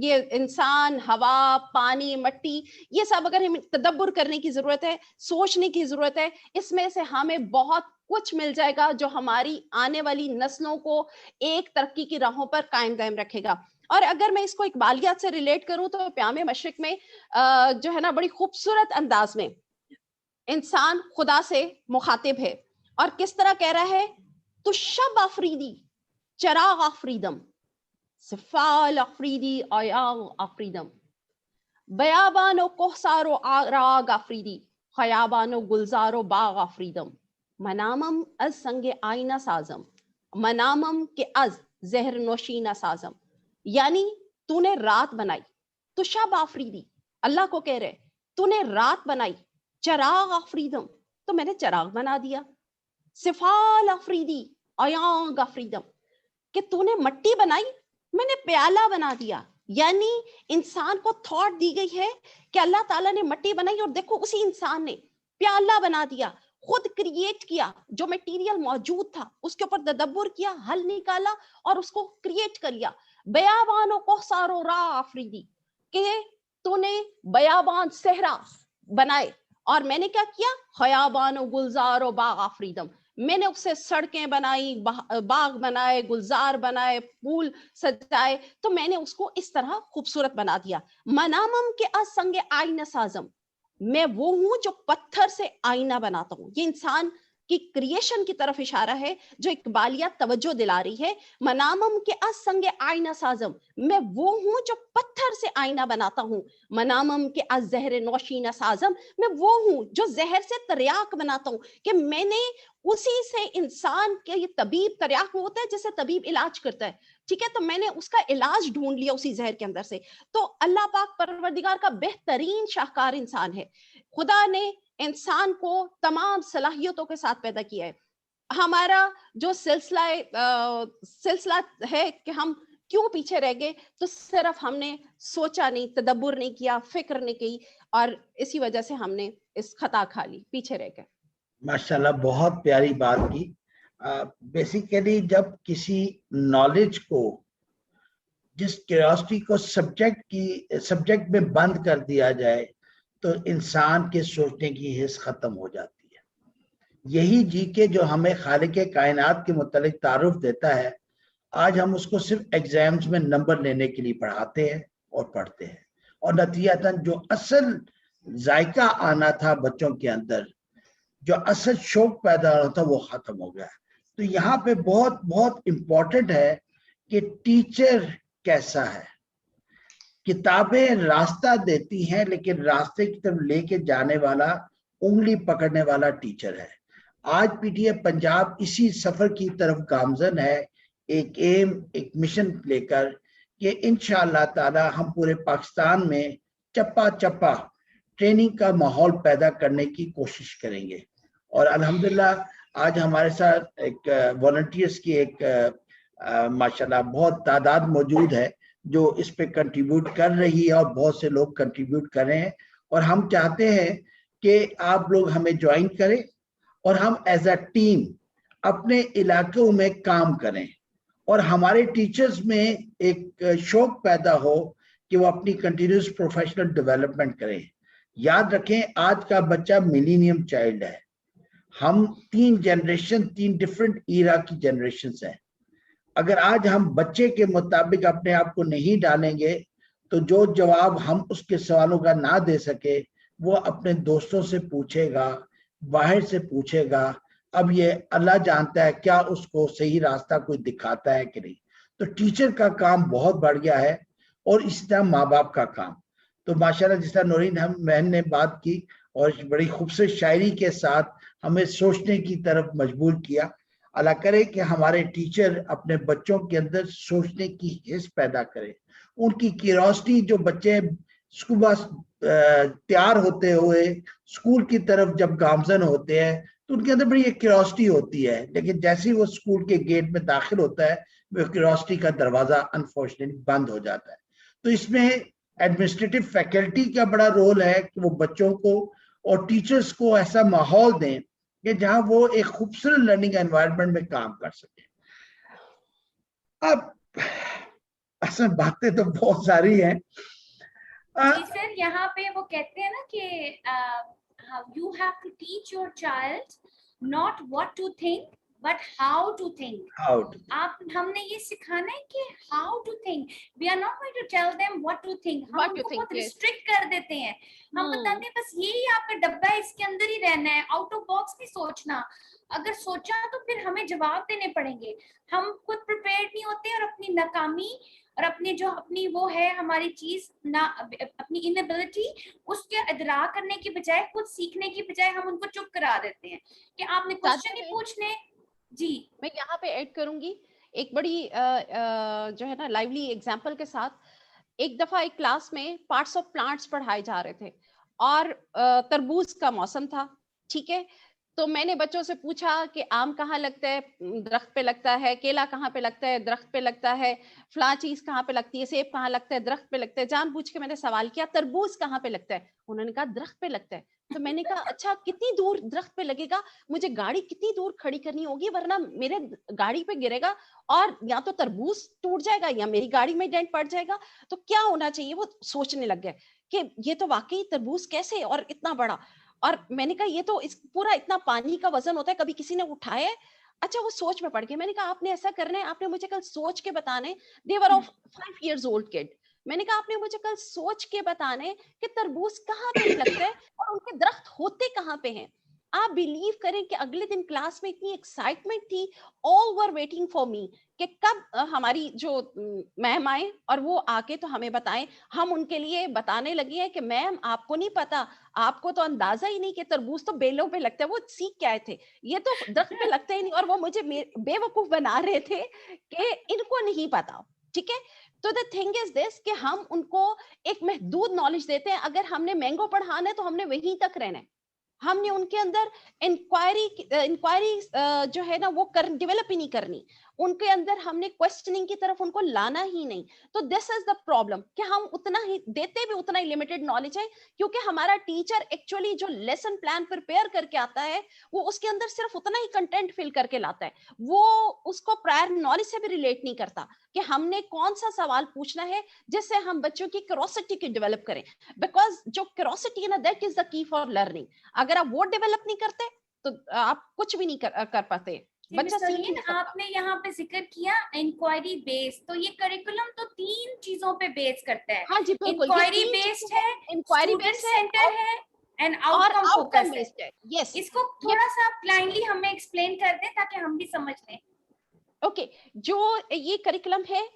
Speaker 1: ये इंसान, हवा, पानी, मिट्टी, ये सब अगर हमें तदब्बुर करने की जरूरत है, सोचने की जरूरत है, इसमें से हमें बहुत कुछ मिल जाएगा जो हमारी आने वाली नस्लों को एक तरक्की की राहों पर कायम दायम रखेगा। और अगर मैं इसको इकबालियात से रिलेट करूं तो प्यामे मशरिक में जो है ना बड़ी खूबसूरत अंदाज में इंसान खुदा से मुखातिब है और किस तरह कह रहा है, तो शब आफरीदी चराग आफरीदम, सिफाल आफरीदी आयाग आफरीदम, बयाबानो कोहसारो आराग आफरीदी, खयाबानो गुलजारो बाग आफरीदम, मनामम अज संगे आईना साजम, मनामम के अज जहर नोशीना साजम। यानी तूने रात बनाई, तो शब आफरीदी, अल्लाह को कह रहे तूने रात बनाई, चराग आफरीदम, तो मैंने चराग बना दिया, सिफाल आफरीदी अयांग आफरीदम, कि तूने मट्टी बनाई, मैंने प्याला बना दिया। यानी इंसान को थॉट दी गई है कि अल्लाह ताला ने मट्टी बनाई और देखो उसी इंसान ने प्याला बना दिया, खुद क्रिएट किया, जो मटेरियल मौजूद था उसके ऊपर तदब्बुर किया, हल निकाला और उसको क्रिएट कर लिया। बयाबानो कोहसारो रा आफरीदी, कि तूने बयाबान सहरा बनाए और मैंने क्या किया, खयाबानो गुलजारो बाग आफरीदम, मैंने उससे सड़कें बनाई, बाग बनाए, गुलजार बनाए, फूल सजाए, तो मैंने उसको इस तरह खूबसूरत बना दिया। मनामम के असंगे आईना साजम, मैं वो हूं जो पत्थर से आईना बनाता हूं। ये इंसान कि क्रिएशन की तरफ इशारा है जो इकबालिया तवज्जो दिला रही है। मनामम के असंगे आईना साजम, मैं वो हूं जो पत्थर से आईना बनाता हूं। मनामम के अज जहर नौशीना साजम, मैं वो हूं जो जहर से तरियाक बनाता हूं। कि मैंने उसी से इंसान के, ये तबीब तरियाक होता है जैसे तबीब इलाज करता है, ठीक है, तो मैंने उसका इलाज ढूंढ लिया उसी जहर के अंदर से। तो अल्लाह पाक परवरदिगार का बेहतरीन शाहकार इंसान है। खुदा ने इंसान को तमाम सलाहियतों के साथ पैदा किया है। हमारा जो सिलसिला है कि हम क्यों पीछे रह गए, तो सिर्फ हमने सोचा नहीं, तदब्बुर नहीं किया, फिक्र नहीं की, और इसी वजह से हमने इस खता खा ली, पीछे रह गए।
Speaker 3: माशाल्लाह, बहुत प्यारी बात की। बेसिकली जब किसी नॉलेज को, जिस क्यूरियोसिटी को सब्जेक्ट में बंद कर दिया जाए, तो इंसान के सोचने की हिस्स खत्म हो जाती है। यही जीके जो हमें खालिक कायनात के मुतालिक तारुफ देता है, आज हम उसको सिर्फ एग्जाम्स में नंबर लेने के लिए पढ़ाते हैं और पढ़ते हैं, और नतीजतन जो असल जायका आना था बच्चों के अंदर, जो असल शौक पैदा हो रहा था, वो खत्म हो गया। तो यहाँ पे बहुत बहुत इम्पोर्टेंट है कि टीचर कैसा है। किताबें रास्ता देती हैं, लेकिन रास्ते की तरफ लेके जाने वाला, उंगली पकड़ने वाला टीचर है। आज पीटीएफ पंजाब इसी सफर की तरफ गामजन है, एक एम, एक मिशन लेकर, कि इंशाअल्लाह ताला हम पूरे पाकिस्तान में चप्पा चप्पा ट्रेनिंग का माहौल पैदा करने की कोशिश करेंगे। और अल्हम्दुलिल्लाह आज हमारे साथ एक वॉलंटियर्स की एक माशाल्लाह बहुत तादाद मौजूद है जो इस पे कंट्रीब्यूट कर रही है, और बहुत से लोग कंट्रीब्यूट कर रहे हैं। और हम चाहते हैं कि आप लोग हमें ज्वाइन करें और हम एज अ टीम अपने इलाकों में काम करें, और हमारे टीचर्स में एक शौक पैदा हो कि वो अपनी कंटिन्यूस प्रोफेशनल डेवलपमेंट करें। याद रखें, आज का बच्चा मिलीनियम चाइल्ड है। हम 3 डिफरेंट ईरा की जनरेशन हैं। अगर आज हम बच्चे के मुताबिक अपने आप को नहीं डालेंगे, तो जो जवाब हम उसके सवालों का ना दे सके, वो अपने दोस्तों से पूछेगा, बाहर से पूछेगा। अब ये अल्लाह जानता है क्या उसको सही रास्ता कोई दिखाता है कि नहीं। तो टीचर का काम बहुत बढ़ गया है, और इसी तरह माँ बाप का काम। तो माशाल्लाह जिस तरह नूरीन हम बहन ने बात की और बड़ी खूबसूरत शायरी के साथ हमें सोचने की तरफ मजबूर किया। अल्लाह करे कि हमारे टीचर अपने बच्चों के अंदर सोचने की हिस्स पैदा करें। उनकी क्यूरियोसिटी, जो बच्चे सुबह तैयार होते हुए स्कूल की तरफ जब गामजन होते हैं, तो उनके अंदर बड़ी एक क्यूरियोसिटी होती है, लेकिन जैसे ही वो स्कूल के गेट में दाखिल होता है, वो क्यूरियोसिटी का दरवाजा अनफॉर्चुनेटली बंद हो जाता है। तो इसमें एडमिनिस्ट्रेटिव फैकल्टी का बड़ा रोल है कि वो बच्चों को और टीचर्स को ऐसा माहौल दें कि जहां वो एक खूबसूरत लर्निंग एनवायरनमेंट में काम कर सके। अब असल बातें तो बहुत सारी हैं।
Speaker 2: जी सर, यहाँ पे वो कहते हैं ना कि you have to teach your child not what to think but how to think. आप हमने ये सिखाना है कि how to think. We are not going to tell them what to think. हम उनको बहुत रिस्ट्रिक्ट कर देते हैं। हम बताते हैं बस यही आपका डब्बा है, इसके अंदर ही रहना है, आउट ऑफ बॉक्स नहीं सोचना। अगर सोचा तो फिर हमें जवाब देने पड़ेंगे। हम खुद प्रिपेयर्ड नहीं होते, और अपनी नाकामी और अपनी जो अपनी वो है हमारी चीज ना, अपनी इनएबिलिटी, उसके इदरा करने की बजाय, खुद सीखने की बजाय हम उनको चुप करा देते हैं कि आपने क्वेश्चन ही पूछने। जी
Speaker 1: मैं यहाँ पे ऐड करूंगी एक बड़ी जो है ना लाइवली एग्जांपल के साथ। एक दफा एक क्लास में पार्ट्स ऑफ प्लांट्स पढ़ाए जा रहे थे, और तरबूज का मौसम था, ठीक है। तो मैंने बच्चों से पूछा कि आम कहाँ लगता है, दरख्त पे लगता है, केला कहाँ पे लगता है, दरख्त पे लगता है, फला चीज कहाँ पे लगती है, सेब कहाँ लगता है, दरख्त पे लगता है। जानबूझ के मैंने सवाल किया तरबूज कहाँ पे लगता है, उन्होंने कहा दरख्त पे लगता है। तो मैंने कहा अच्छा कितनी दूर दरख्त पे लगेगा, मुझे गाड़ी कितनी दूर खड़ी करनी होगी, वरना मेरे गाड़ी पे गिरेगा और या तो तरबूज टूट जाएगा या मेरी गाड़ी में डेंट पड़ जाएगा। तो क्या होना चाहिए। वो सोचने लग गए कि ये तो वाकई तरबूज कैसे और इतना बड़ा। और मैंने कहा ये तो इस पूरा इतना पानी का वजन होता है, कभी किसी ने उठाया है। अच्छा वो सोच में पड़ गए। मैंने कहा आपने ऐसा करना है, आपने मुझे कल सोच के बताने। देवर ऑफ 5 years old kid। मैंने कहा आपने मुझे कल सोच के बताने कि तरबूज कहाँ पे लगता है और उनके दरख्त होते कहाँ पे हैं। आप बिलीव करें कि अगले दिन क्लास में इतनी एक्साइटमेंट थी, all were waiting for me कि कब हमारी जो मैम आए और वो आके तो हमें बताएं। हम उनके लिए बताने लगे हैं कि मैम आपको नहीं पता, आपको तो अंदाजा ही नहीं कि तरबूज तो बेलों पे लगता है, वो सीख के आए थे, ये तो दरख्त पे लगते ही नहीं, और वो मुझे बेवकूफ बना रहे थे कि इनको नहीं पता। ठीक है, तो द थिंग इज दिस कि हम उनको एक महदूद नॉलेज देते हैं। अगर हमने मैंगो पढ़ाना है तो हमने वहीं तक रहना है, हमने उनके अंदर इंक्वायरी जो है ना वो कर डेवलप ही नहीं करनी, उनके अंदर हमने क्वेश्चनिंग की तरफ उनको लाना ही नहीं। तो दिस इज द प्रॉब्लम कि हम उतना ही देते भी उतना ही लिमिटेड नॉलेज है, क्योंकि हमारा टीचर एक्चुअली जो लेसन प्लान प्रिपेयर करके आता है वो उसके अंदर सिर्फ उतना ही कंटेंट फिल करके लाता है, वो उसको प्रायर नॉलेज से भी रिलेट नहीं करता कि हमने कौन सा सवाल पूछना है जिससे हम बच्चों की क्यूरोसिटी की डेवलप करें। बिकॉज जो क्यूरोसिटी है ना, that is the key for learning. अगर आप वो डेवलप नहीं करते तो आप कुछ भी नहीं कर पाते, बच्चा सीख नहीं सकता।
Speaker 2: आपने यहाँ पे जिक्र किया इंक्वायरी बेस्ड, तो ये करिकुलम तो 3 चीजों पे बेस करता है।
Speaker 1: हाँ जी बिल्कुल,
Speaker 2: इंक्वायरी बेस्ड है,
Speaker 1: इंक्वायरी
Speaker 2: स्टूडेंट
Speaker 1: बेस्ड है
Speaker 2: सेंटर है एंड
Speaker 1: और
Speaker 2: आउटकम
Speaker 1: आउटकम
Speaker 2: फोकस है।
Speaker 1: बेस्ड है। यस,
Speaker 2: इसको थोड़ा सा प्लाइनली हमें एक्सप्लेन कर दें ताकि हम भी समझ लें।
Speaker 1: ओके, जो ये करिकुलम है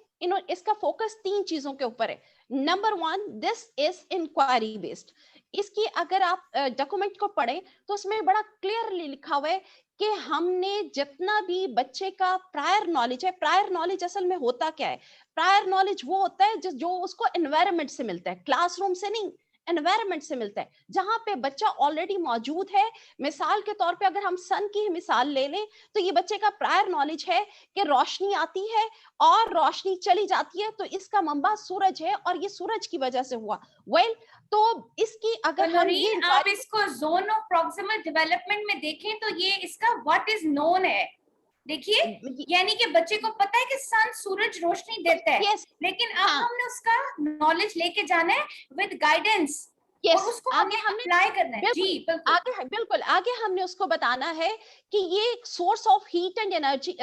Speaker 1: इसका फोकस 3 चीजों के ऊपर है। Number 1, this is inquiry based. इसकी अगर आप डॉक्यूमेंट को पढ़ें तो उसमें बड़ा क्लियरली लिखा हुआ है कि हमने जितना भी बच्चे का प्रायर नॉलेज है, प्रायर नॉलेज असल में होता क्या है? प्रायर नॉलेज वो होता है जो उसको एनवायरनमेंट से मिलता है, क्लासरूम से नहीं, एनवायरनमेंट से मिलता है, जहां पे बच्चा ऑलरेडी मौजूद है। मिसाल के तौर पे अगर हम सन की मिसाल ले लें तो ये बच्चे का प्रायर नॉलेज है कि रोशनी आती है और रोशनी चली जाती है, तो इसका मंबा सूरज है और ये सूरज की वजह से हुआ। वेल, तो इसकी अगर
Speaker 2: तो
Speaker 1: हम ये
Speaker 2: नौरीन, आप इसको जोन ऑफ प्रॉक्सिमल डेवलपमेंट में देखें तो ये इसका व्हाट इज नोन है। देखिए, यानी कि बच्चे को पता है कि सन सूरज रोशनी देता है,
Speaker 1: यस,
Speaker 2: लेकिन अब
Speaker 1: हाँ,
Speaker 2: हमने उसका नॉलेज लेके जाना है विद गाइडेंस और
Speaker 1: यस,
Speaker 2: उसको
Speaker 1: आगे
Speaker 2: हमने
Speaker 1: हमने
Speaker 2: अप्लाई करना है। जी
Speaker 1: बिल्कुल,
Speaker 2: बिल्कुल,
Speaker 1: बिल्कुल आगे हमने उसको बताना है कि ये एक source of heat and energy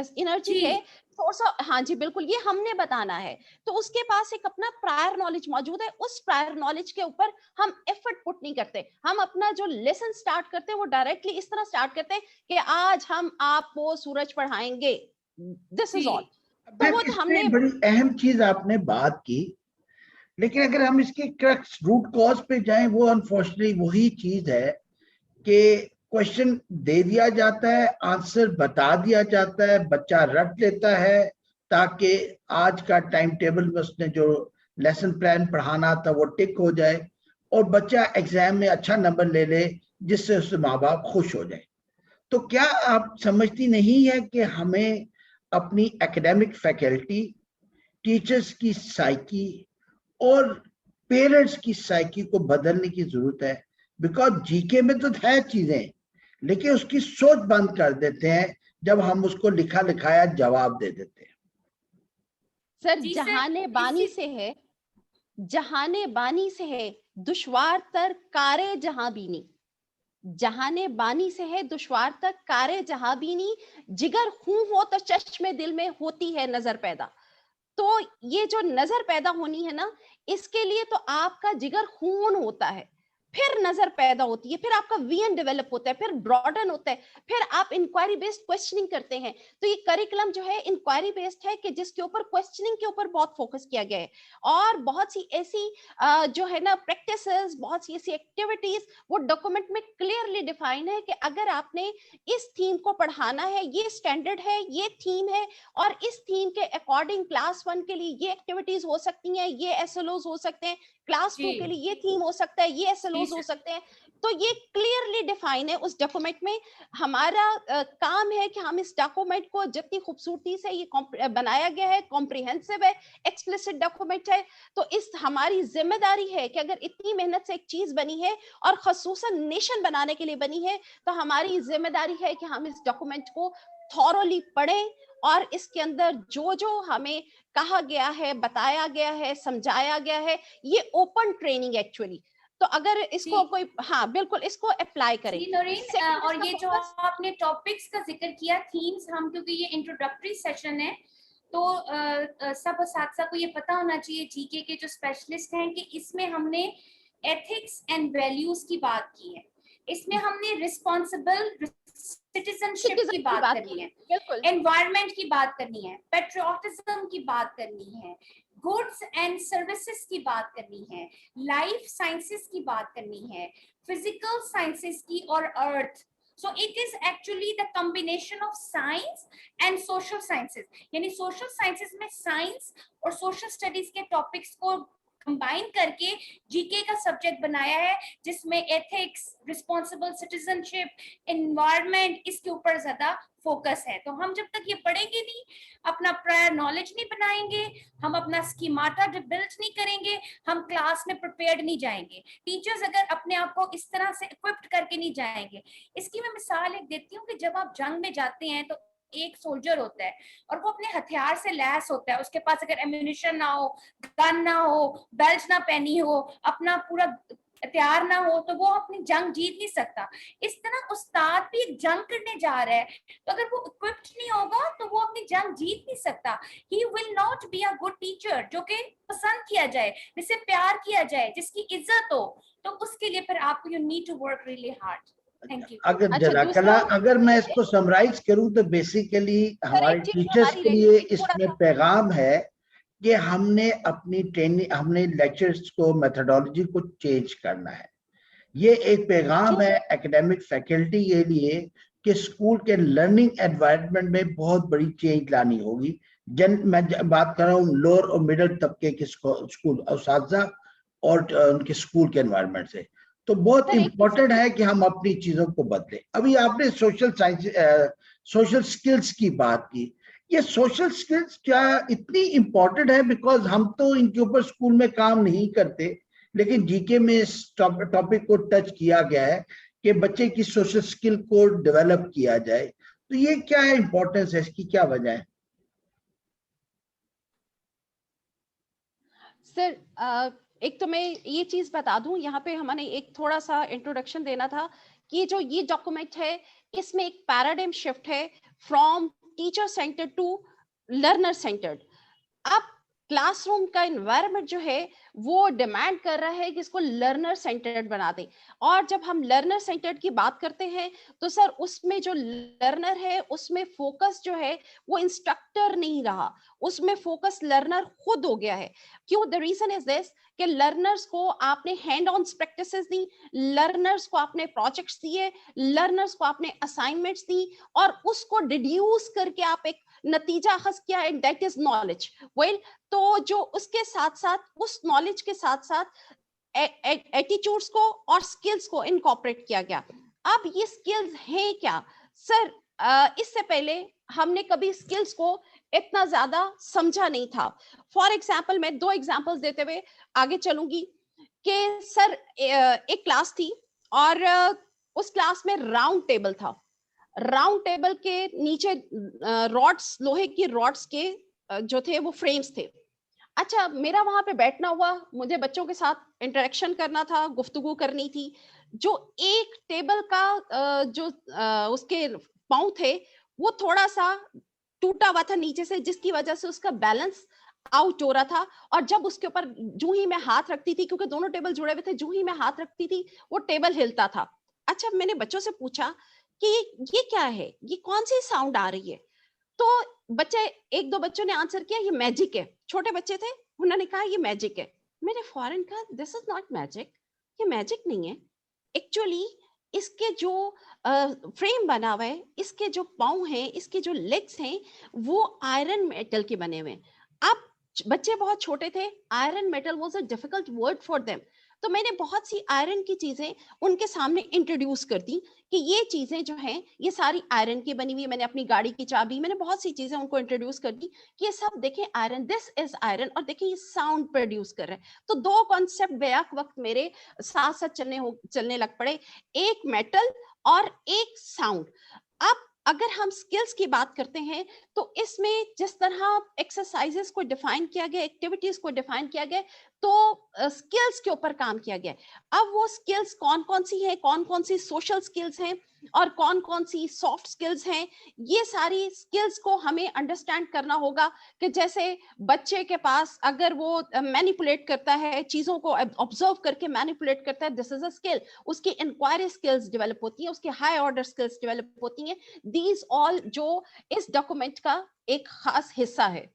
Speaker 2: जी
Speaker 1: है, सोर्स ऑफ, हाँ जी बिल्कुल, ये हमने बताना है। तो उसके पास एक अपना प्रायर नॉलेज मौजूद है, उस प्रायर नॉलेज के ऊपर हम एफर्ट पुट नहीं करते। हम अपना जो लेसन स्टार्ट करते हैं वो डायरेक्टली इस तरह स्टार्ट करते हैं कि आज हम आपको सूरज पढ़ाएंगे, दिस इज
Speaker 2: जी
Speaker 1: ऑल। तो
Speaker 3: मैम
Speaker 1: वो तो हमने,
Speaker 3: इसमें बड़ी अहम चीज आपने बात की, लेकिन अगर हम इसके क्रक्स रूट कॉज पे जाएं, वो अनफॉर्चुनेटली वही चीज है कि क्वेश्चन दे दिया जाता है, आंसर बता दिया जाता है, बच्चा रट लेता है ताकि आज का टाइम टेबल में उसने जो लेसन प्लान पढ़ाना था वो टिक हो जाए और बच्चा एग्जाम में अच्छा नंबर ले ले जिससे उसके माँ बाप खुश हो जाए। तो क्या आप समझती नहीं है कि हमें अपनी एकेडमिक फैकल्टी, टीचर्स की साइकी और पेरेंट्स की साइकी को बदलने की जरूरत है? बिकॉज जीके में तो है चीजें, लेकिन उसकी सोच बंद कर देते हैं जब हम उसको लिखा लिखाया जवाब दे देते हैं।
Speaker 1: सर
Speaker 2: जी सर,
Speaker 1: जहाने बानी
Speaker 2: इसी
Speaker 1: से है, जहाने बानी से है दुश्वार तर कारे जहां बीनी, जहाने बानी से है दुश्वार तक कारे जहां बीनी, जिगर खूं हो तो चश्मे दिल में होती है नजर पैदा। तो ये जो नजर पैदा होनी है ना, इसके लिए तो आपका जिगर खून होता है, फिर नजर पैदा होती है, फिर आपका वीएन डेवलप होता है, फिर ब्रॉडन होता है, फिर आप इंक्वायरी बेस्ड क्वेश्चनिंग करते हैं। तो ये करिकुलम जो है इंक्वायरी बेस्ड है कि जिसके ऊपर क्वेश्चनिंग के ऊपर बहुत फोकस किया गया है, और बहुत सी ऐसी जो है ना प्रैक्टिसेस, बहुत सी ऐसी एक्टिविटीज वो डॉक्यूमेंट में क्लियरली डिफाइन है कि अगर आपने इस थीम को पढ़ाना है, ये स्टैंडर्ड है, ये थीम है, और इस थीम के अकॉर्डिंग क्लास 1 के लिए ये एक्टिविटीज हो सकती हैं, ये एसएलओज हो सकते हैं, क्लास 2 के
Speaker 2: जी
Speaker 1: लिए ये थीम हो सकता है, ये
Speaker 2: जी
Speaker 1: एसएलओज हो
Speaker 2: सर,
Speaker 1: सकते हैं। तो ये क्लियरली डिफाइन है उस डॉक्यूमेंट में। हमारा काम है कि हम इस डॉक्यूमेंट को जितनी खूबसूरती से ये बनाया गया है, कॉम्प्रिहेंसिव है, एक्सप्लिसिट डॉक्यूमेंट है, तो इस हमारी जिम्मेदारी है कि अगर इतनी मेहनत से एक चीज बनी है और खसूसन नेशन बनाने के लिए बनी है, तो हमारी जिम्मेदारी है कि हम इस डॉक्यूमेंट को थॉरोली पढ़ें और इसके अंदर जो जो हमें कहा गया है, बताया गया है, समझाया गया है, ये ओपन ट्रेनिंग एक्चुअली। तो अगर इसको
Speaker 2: जी
Speaker 1: कोई, हाँ बिल्कुल इसको अप्लाई करें।
Speaker 2: जी नौरीन,
Speaker 1: सेकंड
Speaker 2: और
Speaker 1: इसका
Speaker 2: ये जो
Speaker 1: फोकस,
Speaker 2: आपने टॉपिक्स का जिक्र किया थीम्स, हम क्योंकि ये इंट्रोडक्टरी सेशन है तो सब साथ को ये पता होना चाहिए जीके के जो स्पेशलिस्ट हैं कि इसमें हमने एथिक्स एंड वैल्यूज की बात की है। इसमें हमने रिस्पॉन्सिबल सिटीजनशिप की बात करनी है,
Speaker 1: बिल्कुल,
Speaker 2: एनवायरनमेंट की बात करनी है, पेट्रियोटिज्म की बात करनी है, गुड्स एंड सर्विसेज की बात करनी है, लाइफ साइंसेस की बात करनी है, फिजिकल साइंसेस की और अर्थ. So it is actually the combination of science and social sciences. यानी social sciences में science और social studies के topics को कंबाइन करके जीके का सब्जेक्ट बनाया है, जिसमें एथिक्स, रिस्पॉन्सिबल सिटीजनशिप, एनवायरनमेंट, इसके ऊपर ज्यादा फोकस है. तो हम जब तक ये पढ़ेंगे नहीं, अपना प्रायर नॉलेज नहीं बनाएंगे, हम अपना स्कीमाटा बिल्ड नहीं करेंगे, हम क्लास में प्रिपेयर्ड नहीं जाएंगे. टीचर्स अगर अपने आप को इस तरह से इक्विप्ड करके नहीं जाएंगे, इसकी मैं मिसाल एक देती हूँ कि जब आप जंग में जाते हैं तो एक सोल्जर होता है और वो अपने हथियार से लैस होता है, उसके पास अगर एम्यूनिशन ना हो, गन ना हो, बेल्ट ना पहनी हो, अपना पूरा हथियार ना हो, तो वो अपनी जंग जीत नहीं सकता. इस तरह उस्ताद भी एक जंग करने जा रहा है, तो अगर वो इक्विप्ड नहीं होगा तो वो अपनी जंग जीत नहीं सकता. He will not be a good teacher, जो कि पसंद किया जाए, जिससे प्यार किया जाए, जिसकी इज्जत हो. तो उसके लिए फिर आपको you need to work really hard. Thank you.
Speaker 3: अगर
Speaker 1: अच्छा,
Speaker 3: जज़ाकल्लाह,
Speaker 1: दूसरा
Speaker 3: अगर मैं इसको समराइज करूं तो बेसिकली हमारे
Speaker 1: एक चीज जो
Speaker 3: टीचर्स
Speaker 1: हमारी
Speaker 3: के
Speaker 1: रही
Speaker 3: लिए
Speaker 1: थी, थोड़ा
Speaker 3: इसमें
Speaker 1: सा
Speaker 3: पैगाम है कि हमने अपनी ट्रेनिंग, हमने लेक्चर्स को, मेथोडोलॉजी को चेंज करना है. ये एक पैगाम है एकेडमिक फैकल्टी के लिए कि स्कूल के लर्निंग एनवायरनमेंट में बहुत बड़ी चेंज लानी होगी. मैं बात कर रहा हूँ लोअर और मिडिल तबके के स्कूल उस्ताज़ा और उनके स्कूल के एनवायरनमेंट से. तो बहुत
Speaker 1: सर, एक
Speaker 3: इम्पोर्टेंट है कि हम अपनी चीजों को बदलें. अभी आपने सोशल साइंस, सोशल स्किल्स की बात की. ये सोशल स्किल्स क्या इतनी इम्पोर्टेंट है? बिकॉज हम तो इनके ऊपर स्कूल में काम नहीं करते, लेकिन जीके में इस टॉपिक को टच किया गया है कि बच्चे की सोशल स्किल को डेवलप किया जाए. तो ये क्या है इम्पोर्टेंस है, इसकी क्या वजह है?
Speaker 1: सर, एक तो मैं ये चीज बता दूं, यहाँ पे हमने एक थोड़ा सा इंट्रोडक्शन देना था कि जो ये डॉक्यूमेंट है, इसमें एक पैराडाइम शिफ्ट है from teacher centred to learner centred. अब क्लासरूम का एनवायरनमेंट जो है वो डिमांड कर रहा है कि इसको लर्नर सेंटर्ड बना दें. और जब हम लर्नर सेंटर्ड की बात करते हैं तो सर उसमें जो लर्नर है उसमें फोकस जो है वो इंस्ट्रक्टर नहीं रहा, उसमें फोकस लर्नर खुद हो गया है. क्यों? द रीजन इज दिस कि लर्नर्स को आपने hand on practices the, learners को आपने प्रोजेक्ट्स दिए, लर्नर्स को आपने असाइनमेंट्स दी, और उसको डिड्यूस करके आप एक नतीजा अखज किया, and that is knowledge. Well, तो जो उसके साथ साथ, उस नॉलेज के साथ साथ एटीट्यूड्स को और स्किल्स को इनकॉर्पोरेट किया गया. अब ये स्किल्स हैं क्या सर? इससे पहले हमने कभी स्किल्स को इतना ज्यादा समझा नहीं था. फॉर एग्जाम्पल, मैं 2 एग्जाम्पल्स देते हुए आगे चलूंगी कि सर एक क्लास थी और उस क्लास में राउंड टेबल था. राउंड टेबल के नीचे रॉड्स, लोहे की रॉड्स के जो थे वो फ्रेम्स थे. अच्छा, मेरा वहां पे बैठना हुआ, मुझे बच्चों के साथ इंटरेक्शन करना था, गुफ्तगू करनी थी. जो एक टेबल का जो उसके पांव थे वो थोड़ा सा टूटा हुआ था नीचे से, जिसकी वजह से उसका बैलेंस आउट हो रहा था. और जब उसके ऊपर जूं ही मैं हाथ रखती थी, क्योंकि दोनों टेबल जुड़े हुए थे, जूं ही मैं हाथ रखती थी वो टेबल हिलता था. अच्छा, मैंने बच्चों से पूछा कि ये क्या है, ये कौन सी साउंड आ रही है? तो बच्चे, 1-2 बच्चों ने आंसर किया ये मैजिक है. छोटे बच्चे थे, उन्होंने कहा ये मैजिक है. मैंने फौरन कहा दिस इज नॉट मैजिक, ये मैजिक नहीं है. एक्चुअली इसके जो फ्रेम बना हुआ है, इसके जो पाँव हैं, इसके जो लेग्स हैं, वो आयरन मेटल के बने हुए हैं. अब बच्चे बहुत छोटे थे, iron metal was a difficult word for them. तो मैंने बहुत सी आयरन की चीजें उनके सामने इंट्रोड्यूस कर दी कि ये चीजें जो हैं ये सारी आयरन की बनी हुई है. मैंने अपनी गाड़ी की चाबी, मैंने बहुत सी चीजें उनको इंट्रोड्यूस कर दी कि ये सब देखें आयरन, दिस इज आयरन, और देखिए ये साउंड प्रोड्यूस कर रहे हैं. तो 2 कॉन्सेप्ट बैक वक्त मेरे साथ साथ चलने लग पड़े, एक मेटल और एक साउंड. अब अगर हम स्किल्स की बात करते हैं तो इसमें जिस तरह एक्सरसाइजेस को डिफाइन किया गया, एक्टिविटीज को डिफाइन किया गया, तो स्किल्स के ऊपर काम किया गया. अब वो स्किल्स कौन कौन सी है, कौन कौन सी सोशल स्किल्स हैं, और कौन कौन सी सॉफ्ट स्किल्स हैं, ये सारी स्किल्स को हमें अंडरस्टैंड करना होगा। कि जैसे बच्चे के पास अगर वो मैनिपुलेट करता है, चीजों को ऑब्जर्व करके मैनिपुलेट करता है, दिस इज अ स्किल। उसकी इंक्वायरी स्किल्स डेवलप होती हैं, उसकी हाई ऑर्डर स्किल्स डेवलप होती हैं। दीज ऑल जो इस डॉक्यूमेंट का एक खास हिस्सा है।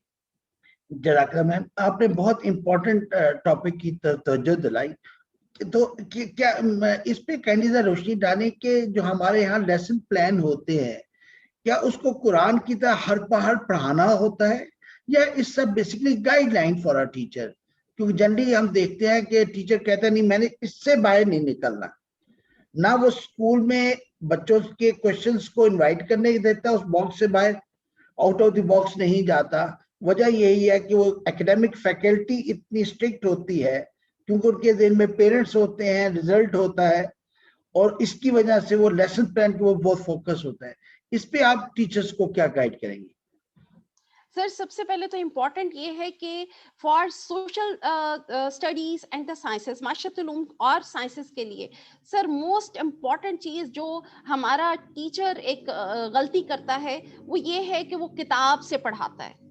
Speaker 3: जज़ाकल्लाह मैम, आपने बहुत इंपॉर्टेंट टॉपिक की तवज्जो दिलाई। तो क्या इस पे कैंडिडा रोशनी डालें कि जो हमारे यहाँ लेसन प्लान होते हैं, क्या उसको कुरान की तरह हर पहाड़ पढ़ाना होता है, या इस सब basically guideline for a teacher? क्योंकि जनरली हम देखते हैं कि टीचर कहता नहीं मैंने इससे बाहर नहीं निकलना, ना वो स्कूल में बच्चों के क्वेश्चंस को इनवाइट करने देता, उस बॉक्स से बाहर आउट ऑफ द बॉक्स नहीं जाता। वजह यही है कि वो एकेडमिक फैकल्टी इतनी स्ट्रिक्ट होती है, क्योंकि उनके दिन में पेरेंट्स होते हैं, रिजल्ट होता है, और इसकी वजह से वो लेसन प्लान के वो बहुत फोकस होता है। इस पे आप टीचर्स को क्या गाइड करेंगे?
Speaker 1: सर सबसे पहले तो इम्पॉर्टेंट ये है कि for social studies and the sciences, माशरतुल उलूम और साइंसेस के लिए सर मोस्ट इम्पॉर्टेंट चीज जो हमारा टीचर एक गलती करता है वो ये है कि वो किताब से पढ़ाता है।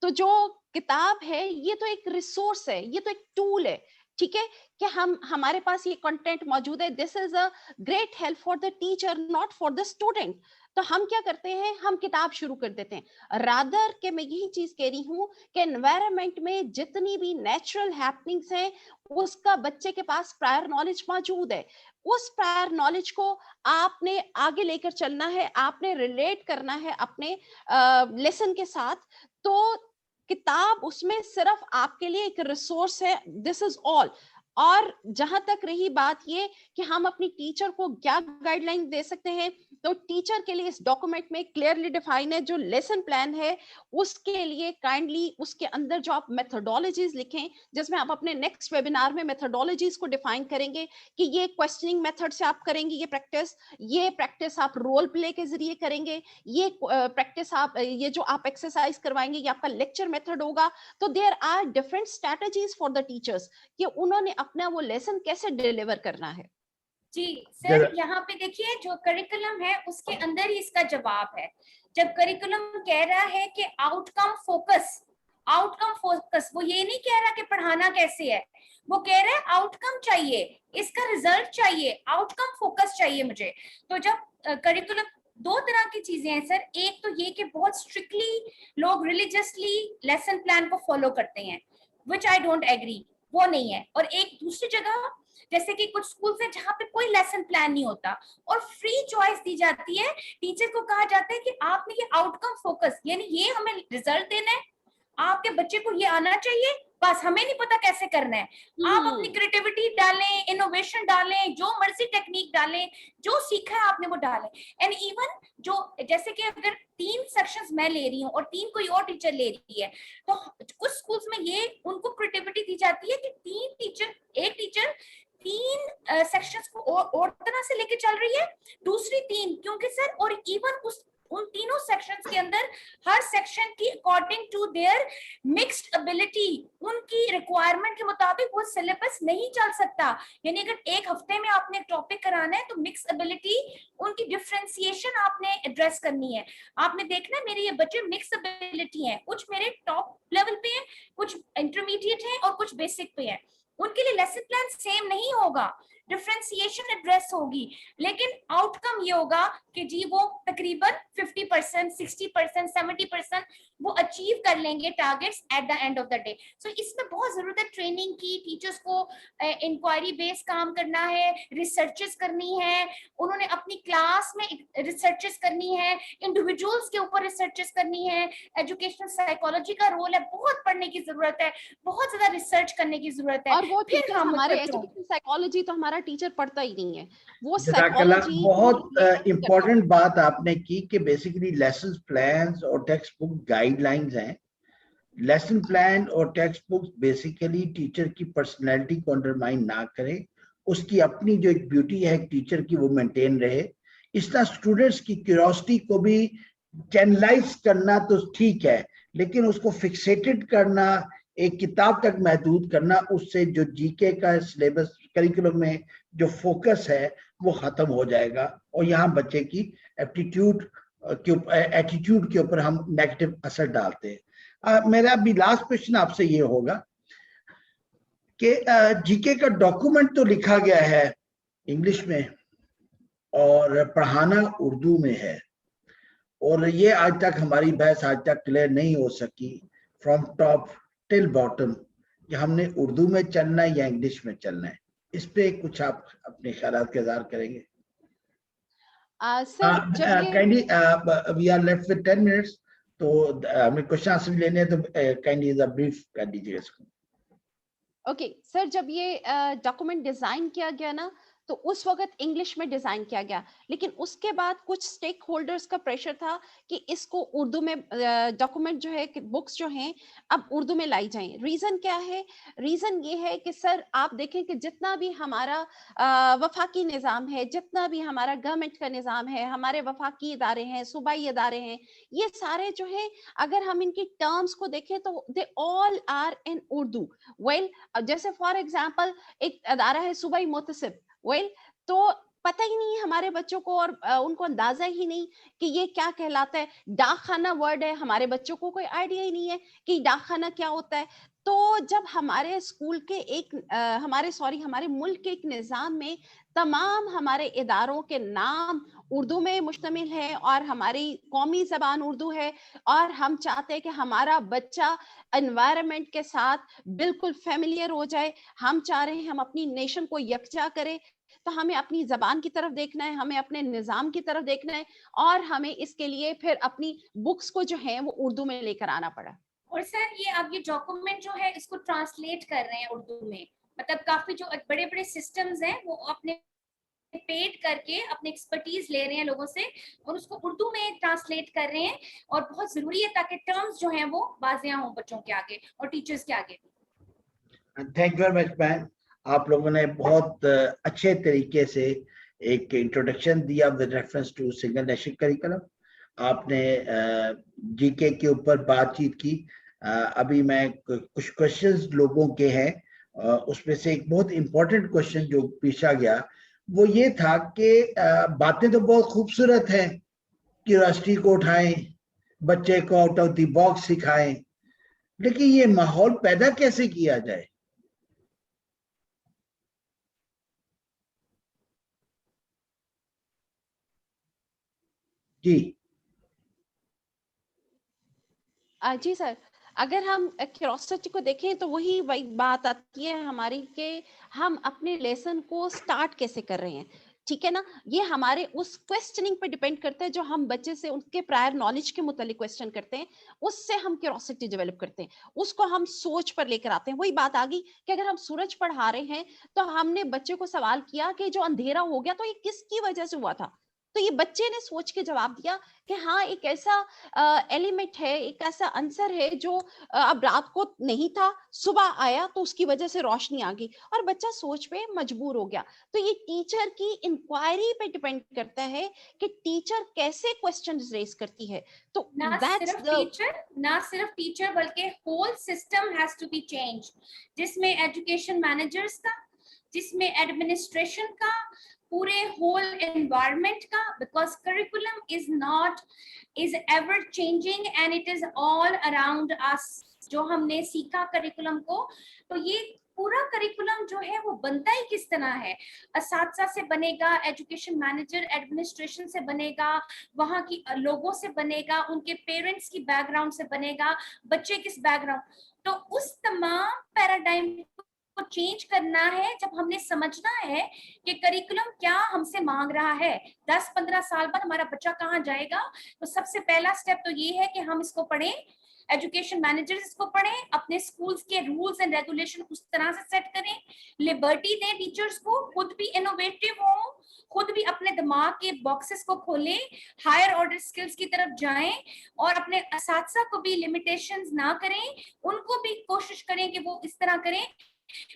Speaker 1: तो जो किताब है ये तो एक रिसोर्स है, ये तो एक टूल है, ठीक है, कि हमारे पास ये कंटेंट मौजूद है। This is a great help for the teacher, not for the student. तो हम क्या करते हैं, हम किताब शुरू कर देते हैं। रादर के मैं यही चीज कह रही हूँ कि एनवायरनमेंट में जितनी भी नेचुरल हैपनिंग्स हैं उसका बच्चे के पास प्रायर नॉलेज मौजूद है। उस प्रायर नॉलेज को आपने आगे लेकर चलना है, आपने रिलेट करना है अपने लेसन के साथ। तो किताब उसमें सिर्फ आपके लिए एक रिसोर्स है, दिस इज ऑल। और जहां तक रही बात ये कि हम अपनी टीचर को क्या गाइडलाइन दे सकते हैं, तो टीचर के लिए इस डॉक्यूमेंट में क्लियरली डिफाइन है जो लेसन प्लान है, उसके लिए काइंडली उसके अंदर जो आप मेथोडोलॉजीज लिखें, जिसमें आप अपने नेक्स्ट वेबिनार में मेथोडोलॉजीज को डिफाइन करेंगे कि ये क्वेश्चनिंग मेथड से आप करेंगे, ये प्रैक्टिस आप रोल प्ले के जरिए करेंगे, ये प्रैक्टिस आप ये जो आप एक्सरसाइज करवाएंगे ये आपका लेक्चर मेथड होगा। तो there are different strategies for the teachers कि उन्होंने अपना वो लेसन कैसे डिलीवर करना है।
Speaker 2: जी सर, यहाँ पे देखिए जो करिकुलम है उसके अंदर ही इसका जवाब है। जब करिकुलम कह रहा है कि आउटकम फोकस, वो ये नहीं कह रहा कि पढ़ाना कैसे है, वो कह रहा है आउटकम चाहिए, इसका रिजल्ट चाहिए, आउटकम फोकस चाहिए मुझे। तो जब करिकुलम, दो तरह की चीजें हैं सर। एक तो ये कि बहुत स्ट्रिक्टली लोग रिलीजियसली लेसन प्लान को फॉलो करते हैं, विच आई डोंट एग्री, वो नहीं है। और एक दूसरी जगह जैसे कि कुछ स्कूल्स हैं जहाँ पे कोई लेसन प्लान नहीं होता और फ्री चॉइस दी जाती है, टीचर को कहा जाता है कि आपने ये आउटकम फोकस, यानी ये हमें रिजल्ट देना है, आपके बच्चे को ये आना चाहिए, बस हमें नहीं पता कैसे करना है। आप अपनी क्रिएटिविटी डालें, इनोवेशन डालें, जो मर्जी टेक्निक डालें, जो सीखा है आपने वो डालें। एंड इवन जो जैसे कि अगर 3 सेक्शंस मैं ले रही हूँ और 3 कोई और टीचर ले रही है, तो कुछ स्कूल्स में ये उनको क्रिएटिविटी दी जाती है कि एक टीचर 3 सेक्शंस को और तरह से लेके चल रही है, दूसरी 3, क्योंकि सर और इवन उन तीनों सेक्शंस के अंदर हर सेक्शन की according to their mixed ability, उनकी रिक्वायरमेंट के मुताबिक वो सिलेबस नहीं चल सकता। यानी अगर एक हफ्ते में आपने एक टॉपिक कराना है तो मिक्स एबिलिटी, उनकी डिफरेंशिएशन आपने एड्रेस करनी है। आपने देखना है मेरे ये बच्चे मिक्स एबिलिटी हैं, कुछ मेरे टॉप लेवल पे हैं, कुछ इंटरमीडिएट हैं और कुछ बेसिक पे हैं, उनके लिए लेसन प्लान सेम नहीं होगा, डिफरेंशिएशन एड्रेस होगी, लेकिन आउटकम ये होगा कि जी वो तकरीबन 50%, 60%, 70% वो अचीव कर लेंगे targets at the end of the day. So इसमें बहुत जरूरत है ट्रेनिंग की, टीचर्स को इंक्वायरी बेस्ड काम करना है, रिसर्चेस करनी है, उन्होंने अपनी क्लास में रिसर्चेस करनी है, इंडिविजुअल्स के ऊपर रिसर्चेस करनी है, एजुकेशनल साइकोलॉजी का रोल है, बहुत पढ़ने की जरूरत है, बहुत ज्यादा रिसर्च करने की जरूरत है।
Speaker 1: और वो
Speaker 2: फिर हम
Speaker 1: हमारे
Speaker 2: बच्चों,
Speaker 1: एजुकेशन साइकोलॉजी तो हमारा टीचर पढ़ता ही नहीं है, वो
Speaker 3: जज़ाकल्लाह,
Speaker 1: साइकोलॉजी
Speaker 3: बहुत इंपॉर्टेंट बात आपने की कि बेसिकली लेसन प्लान्स और टेक्स्ट बुक गाइडलाइंस हैं। लेसन प्लान और टेक्स्ट बुक बेसिकली टीचर की पर्सनैलिटी को अंडरमाइन ना करें, उसकी अपनी जो एक ब्यूटी है एक टीचर की वो मेंटेन रहे। इस तरह स्टूडेंट्स की क्यूरियोसिटी को भी चैनलाइज करना तो ठीक है, लेकिन उसको फिक्सेटेड करना, एक किताब तक महदूद करना, उससे जो जीके का सिलेबस करिकुलम में जो फोकस है वो खत्म हो जाएगा और यहाँ बच्चे की एप्टीट्यूड एटीट्यूड के ऊपर हम नेगेटिव असर डालते हैं। मेरा अभी लास्ट क्वेश्चन आपसे ये होगा कि जीके का डॉक्यूमेंट तो लिखा गया है इंग्लिश में और पढ़ाना उर्दू में है, और ये आज तक हमारी बहस आज तक क्लियर नहीं हो सकी फ्रॉम टॉप टिल बॉटम कि हमने उर्दू में चलना है या इंग्लिश में चलना है। इस पे कुछ आप अपने ख्यालात का इज़हार करेंगे?
Speaker 1: सर जब
Speaker 3: kindly we are left with 10 minutes, तो हमें क्वेश्चन आंसर लेने हैं, तो काइंडली द ब्रीफ कर दीजिए इसको।
Speaker 1: ओके सर, जब ये डॉक्यूमेंट डिजाइन किया गया ना, तो उस वक्त इंग्लिश में डिजाइन किया गया, लेकिन उसके बाद कुछ स्टेक होल्डर्स का प्रेशर था कि इसको उर्दू में डॉक्यूमेंट जो है, बुक्स जो हैं अब उर्दू में लाई जाएं। रीजन क्या है? रीजन ये है कि सर आप देखें कि जितना भी हमारा वफाकी निज़ाम है, जितना भी हमारा गवर्नमेंट का निज़ाम है, हमारे वफाकी इदारे हैं, सूबाई इदारे हैं, ये सारे जो है अगर हम इनकी टर्म्स को देखें तो they all are in Urdu. Well जैसे फॉर एग्जांपल एक अदारा है सूबाई मुतसिब, वेल तो पता ही नहीं है हमारे बच्चों को, और उनको अंदाजा ही नहीं कि ये क्या कहलाता है। डाक खाना वर्ड है, हमारे बच्चों को कोई आइडिया ही नहीं है कि डाक खाना क्या होता है। तो जब हमारे स्कूल के हमारे मुल्क के एक निज़ाम में तमाम हमारे इदारों के नाम उर्दू में मुश्तमिल है और हमारी कौमी ज़बान उर्दू है, और हम चाहते हैं कि हमारा बच्चा एनवायरनमेंट के साथ बिल्कुल फेमिलियर हो जाए, हम चाह रहे हैं हम अपनी नेशन को यकजा करें, तो हमें अपनी जबान की तरफ देखना है, हमें अपने निज़ाम की तरफ देखना है, और हमें इसके लिए फिर अपनी बुक्स को जो है वो उर्दू में लेकर आना पड़ा।
Speaker 2: और सर ये अब ये डॉक्यूमेंट जो है इसको ट्रांसलेट कर रहे हैं उर्दू में, मतलब काफी जो बड़े बड़े सिस्टम्स हैं वो अपने पेड करके अपने एक्सपर्टीज ले रहे हैं लोगों से और उसको उर्दू में ट्रांसलेट कर रहे हैं, और बहुत जरूरी है ताकि टर्म्स जो हैं वो वाज़ेह हों बच्चों के आगे और टीचर्स के आगे।
Speaker 3: Thank you very much ma'am, आप लोगों ने बहुत अच्छे तरीके से एक इंट्रोडक्शन दिया with reference to single national curriculum. आपने जीके के ऊपर बातचीत की। अभी मैं कुछ क्वेश्चंस लोगों के हैं, उसमें से एक बहुत इंपॉर्टेंट क्वेश्चन जो पूछा गया वो ये था कि बातें तो बहुत खूबसूरत हैं, क्यूरियोसिटी को उठाएं, बच्चे को आउट ऑफ द बॉक्स सिखाएं, लेकिन ये माहौल पैदा कैसे किया जाए? जी
Speaker 1: जी सर, अगर हम क्यूरोसिटी को देखें तो वही बात आती है हमारी कि हम अपने लेसन को स्टार्ट कैसे कर रहे हैं, ठीक है ना। ये हमारे उस क्वेश्चनिंग पे डिपेंड करता है जो हम बच्चे से उनके प्रायर नॉलेज के मुतालिक क्वेश्चन करते हैं, उससे हम क्यूरोसिटी डेवलप करते हैं, उसको हम सोच पर लेकर आते हैं। वही बात आ गई कि अगर हम सूरज पढ़ा रहे हैं तो हमने बच्चे को सवाल किया कि जो अंधेरा हो गया तो ये किसकी वजह से हुआ था, तो ये बच्चे ने सोच के जवाब दिया कि हाँ एक ऐसा एलिमेंट है, एक ऐसा आंसर है जो अब रात को नहीं था, सुबह आया तो उसकी वजह से रोशनी आ गई, और बच्चा सोच पे मजबूर हो गया। तो ये टीचर की इंक्वायरी पे डिपेंड करता है कि टीचर कैसे क्वेश्चन रेज करती है। तो
Speaker 2: ना सिर्फ टीचर बल्कि whole system has to be change, जिसमें एजुकेशन मैनेजर्स का, जिसमें एडमिनिस्ट्रेशन का, पूरे होल एनवायरनमेंट का, because curriculum is ever changing and it is all around us. जो हमने सीखा करिकुलम को, तो ये पूरा करिकुलम जो है वो बनता ही किस तरह है, असातिज़ा से बनेगा, एजुकेशन मैनेजर एडमिनिस्ट्रेशन से बनेगा, वहाँ की लोगों से बनेगा, उनके पेरेंट्स की बैकग्राउंड से बनेगा, बच्चे किस बैकग्राउंड, तो उस तमाम पैराडाइम को चेंज करना है। जब हमने समझना है कि करिकुलम क्या हमसे मांग रहा है, 10-15 साल बाद हमारा बच्चा कहाँ जाएगा, तो सबसे पहला स्टेप तो ये है कि हम इसको पढ़ें, एजुकेशन मैनेजर्स इसको पढ़ें, अपने स्कूल्स के रूल्स एंड रेगुलेशन उस तरह से सेट करें, लिबर्टी दें टीचर्स को, खुद भी इनोवेटिव हों, खुद भी अपने दिमाग के बॉक्सेस को खोलें, हायर ऑर्डर स्किल्स की तरफ जाएं, और अपने असातिज़ा को भी लिमिटेशंस ना करें, उनको भी कोशिश करें कि वो इस तरह करें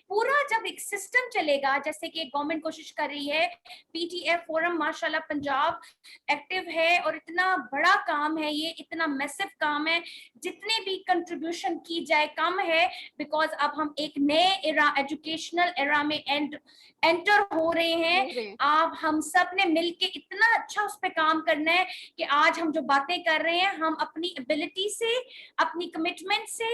Speaker 2: पूरा जब एक सिस्टम चलेगा, जैसे कि गवर्नमेंट कोशिश कर रही है, पीटीएफ फोरम माशाल्लाह पंजाब एक्टिव है और इतना बड़ा काम है ये, इतना मैसिव काम है, जितने भी कंट्रीब्यूशन की जाए कम है, बिकॉज अब हम एक नए एरा, एजुकेशनल एरा में एंटर हो रहे हैं। आप हम सब ने मिलके इतना अच्छा उस पर काम करना है कि आज हम जो बातें कर रहे हैं, हम अपनी एबिलिटी से, अपनी कमिटमेंट से,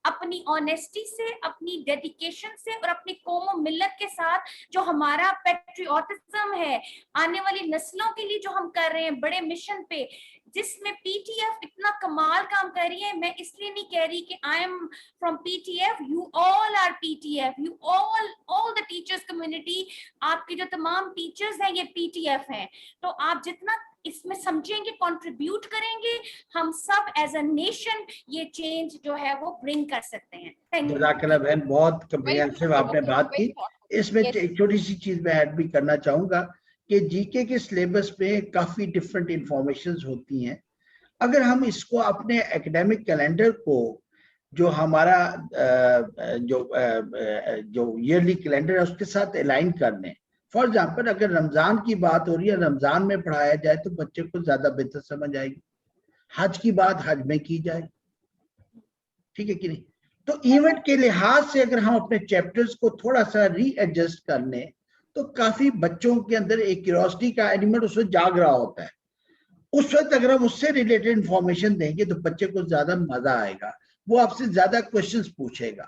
Speaker 2: अपनी ऑनेस्टी से, अपनी डेडिकेशन से और अपनी कौम मिल्लत के साथ जो हमारा पैट्रियोटिज्म है, आने वाली नस्लों के लिए जो हम कर रहे हैं बड़े मिशन पे, जिसमें पीटीएफ इतना कमाल काम कर रही है। मैं इसलिए नहीं कह रही कि I am from PTF, you all are PTF, you all the teachers community, आपके जो तमाम टीचर्स हैं ये पीटीएफ हैं। तो आप जितना इसमें समझेंगे, कंट्रीब्यूट करेंगे, हम सब एज अ नेशन ये चेंज जो है वो ब्रिंग कर सकते हैं। थैंक यू
Speaker 3: जज़ाकल्लाह बहन, बहुत कम्प्रिहेंसिव आपने बात की। इसमें एक छोटी सी चीज मैं ऐड भी करना चाहूंगा कि जीके के सिलेबस में काफी डिफरेंट इंफॉर्मेशंस होती हैं। अगर हम इसको अपने एकेडमिक कैलेंडर को, जो हमारा जो ईयरली कैलेंडर है उसके साथ अलाइन कर लें, फॉर एग्जाम्पल अगर रमजान की बात हो रही है, रमजान में पढ़ाया जाए तो बच्चे को ज्यादा बेहतर समझ आएगी। हज की बात हज में की जाए, ठीक है कि नहीं? तो इवेंट के लिहाज से अगर हम अपने चैप्टर्स को थोड़ा सा रीएडजस्ट कर लें तो काफी बच्चों के अंदर एक क्यूरियोसिटी का एलिमेंट उस वक्त जाग रहा होता है। उस वक्त अगर हम उससे रिलेटेड इंफॉर्मेशन देंगे तो बच्चे को ज्यादा मजा आएगा, वो आपसे ज्यादा क्वेश्चंस पूछेगा।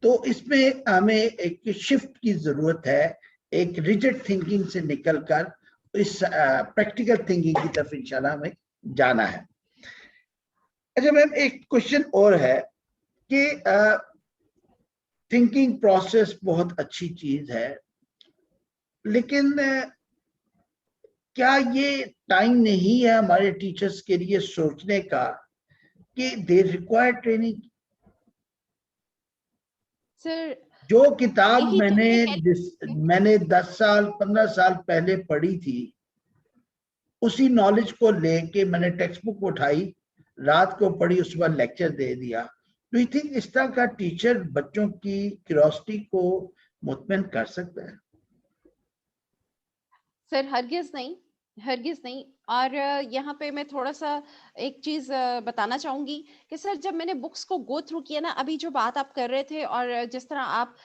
Speaker 3: तो इसमें हमें एक शिफ्ट की जरूरत है, एक रिजिड थिंकिंग से निकलकर इस प्रैक्टिकल थिंकिंग की तरफ इंशाल्लाह हमें जाना है। अच्छा मैम, एक क्वेश्चन और है कि थिंकिंग प्रोसेस बहुत अच्छी चीज है, लेकिन क्या ये टाइम नहीं है हमारे टीचर्स के लिए सोचने का कि दे रिक्वायर ट्रेनिंग?
Speaker 1: सर,
Speaker 3: जो किताब
Speaker 1: यही तो
Speaker 3: मैंने 10 साल 15 साल पहले पढ़ी थी, उसी नॉलेज को लेके मैंने टेक्स्ट बुक उठाई, रात को पढ़ी, उस पर लेक्चर दे दिया। डू यू थिंक इस तरह का टीचर बच्चों की क्यूरियोसिटी को मुतमईन कर सकता है?
Speaker 1: सर हरगिज नहीं, हरगिज नहीं। और यहाँ पे मैं थोड़ा सा एक चीज बताना चाहूंगी कि सर जब मैंने बुक्स को गो थ्रू किया ना, अभी जो बात आप कर रहे थे और जिस तरह आप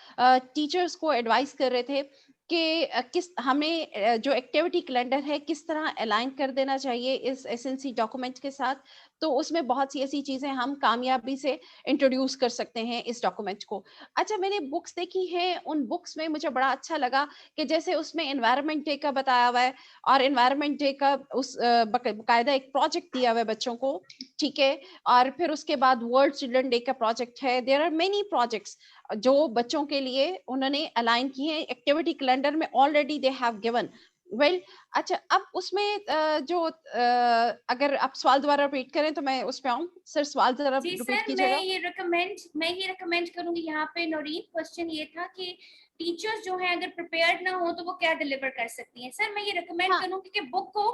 Speaker 1: टीचर्स को एडवाइस कर रहे थे कि किस हमें जो एक्टिविटी कैलेंडर है किस तरह अलाइन कर देना चाहिए इस एसएनसी डॉक्यूमेंट के साथ, तो उसमें बहुत सी ऐसी चीजें हम कामयाबी से इंट्रोड्यूस कर सकते हैं इस डॉक्यूमेंट को। अच्छा, मैंने बुक्स देखी हैं, उन बुक्स में मुझे बड़ा अच्छा लगा कि जैसे उसमें एनवायरनमेंट डे का बताया हुआ है और एनवायरनमेंट डे का उस बाकायदा एक प्रोजेक्ट दिया हुआ है बच्चों को, ठीक है। और फिर उसके बाद वर्ल्ड चिल्ड्रन डे का प्रोजेक्ट है। देयर आर मेनी प्रोजेक्ट्स जो बच्चों के लिए उन्होंने अलाइन किए हैं एक्टिविटी कैलेंडर में, already they have given well. अच्छा, अब उसमें जो अगर आप सवाल दोबारा रिपीट करें तो मैं उस पे आऊं। सर सवाल जरा रिपीट कीजिएगा।
Speaker 2: मैं ये रिकमेंड करूंगी यहाँ पे नौरीन। क्वेश्चन ये था कि टीचर्स जो है अगर प्रिपेयर्ड ना हो तो वो क्या डिलीवर कर सकती हैं। सर मैं ये रिकमेंड करूंगी कि बुक को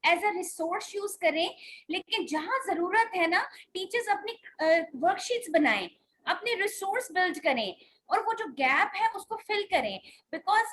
Speaker 2: एज अ रिसोर्स यूज करें, लेकिन जहां जरूरत है ना टीचर्स अपनी वर्कशीट्स बनाएं, अपने रिसोर्स बिल्ड करें और वो जो गैप है उसको फिल करें। बिकॉज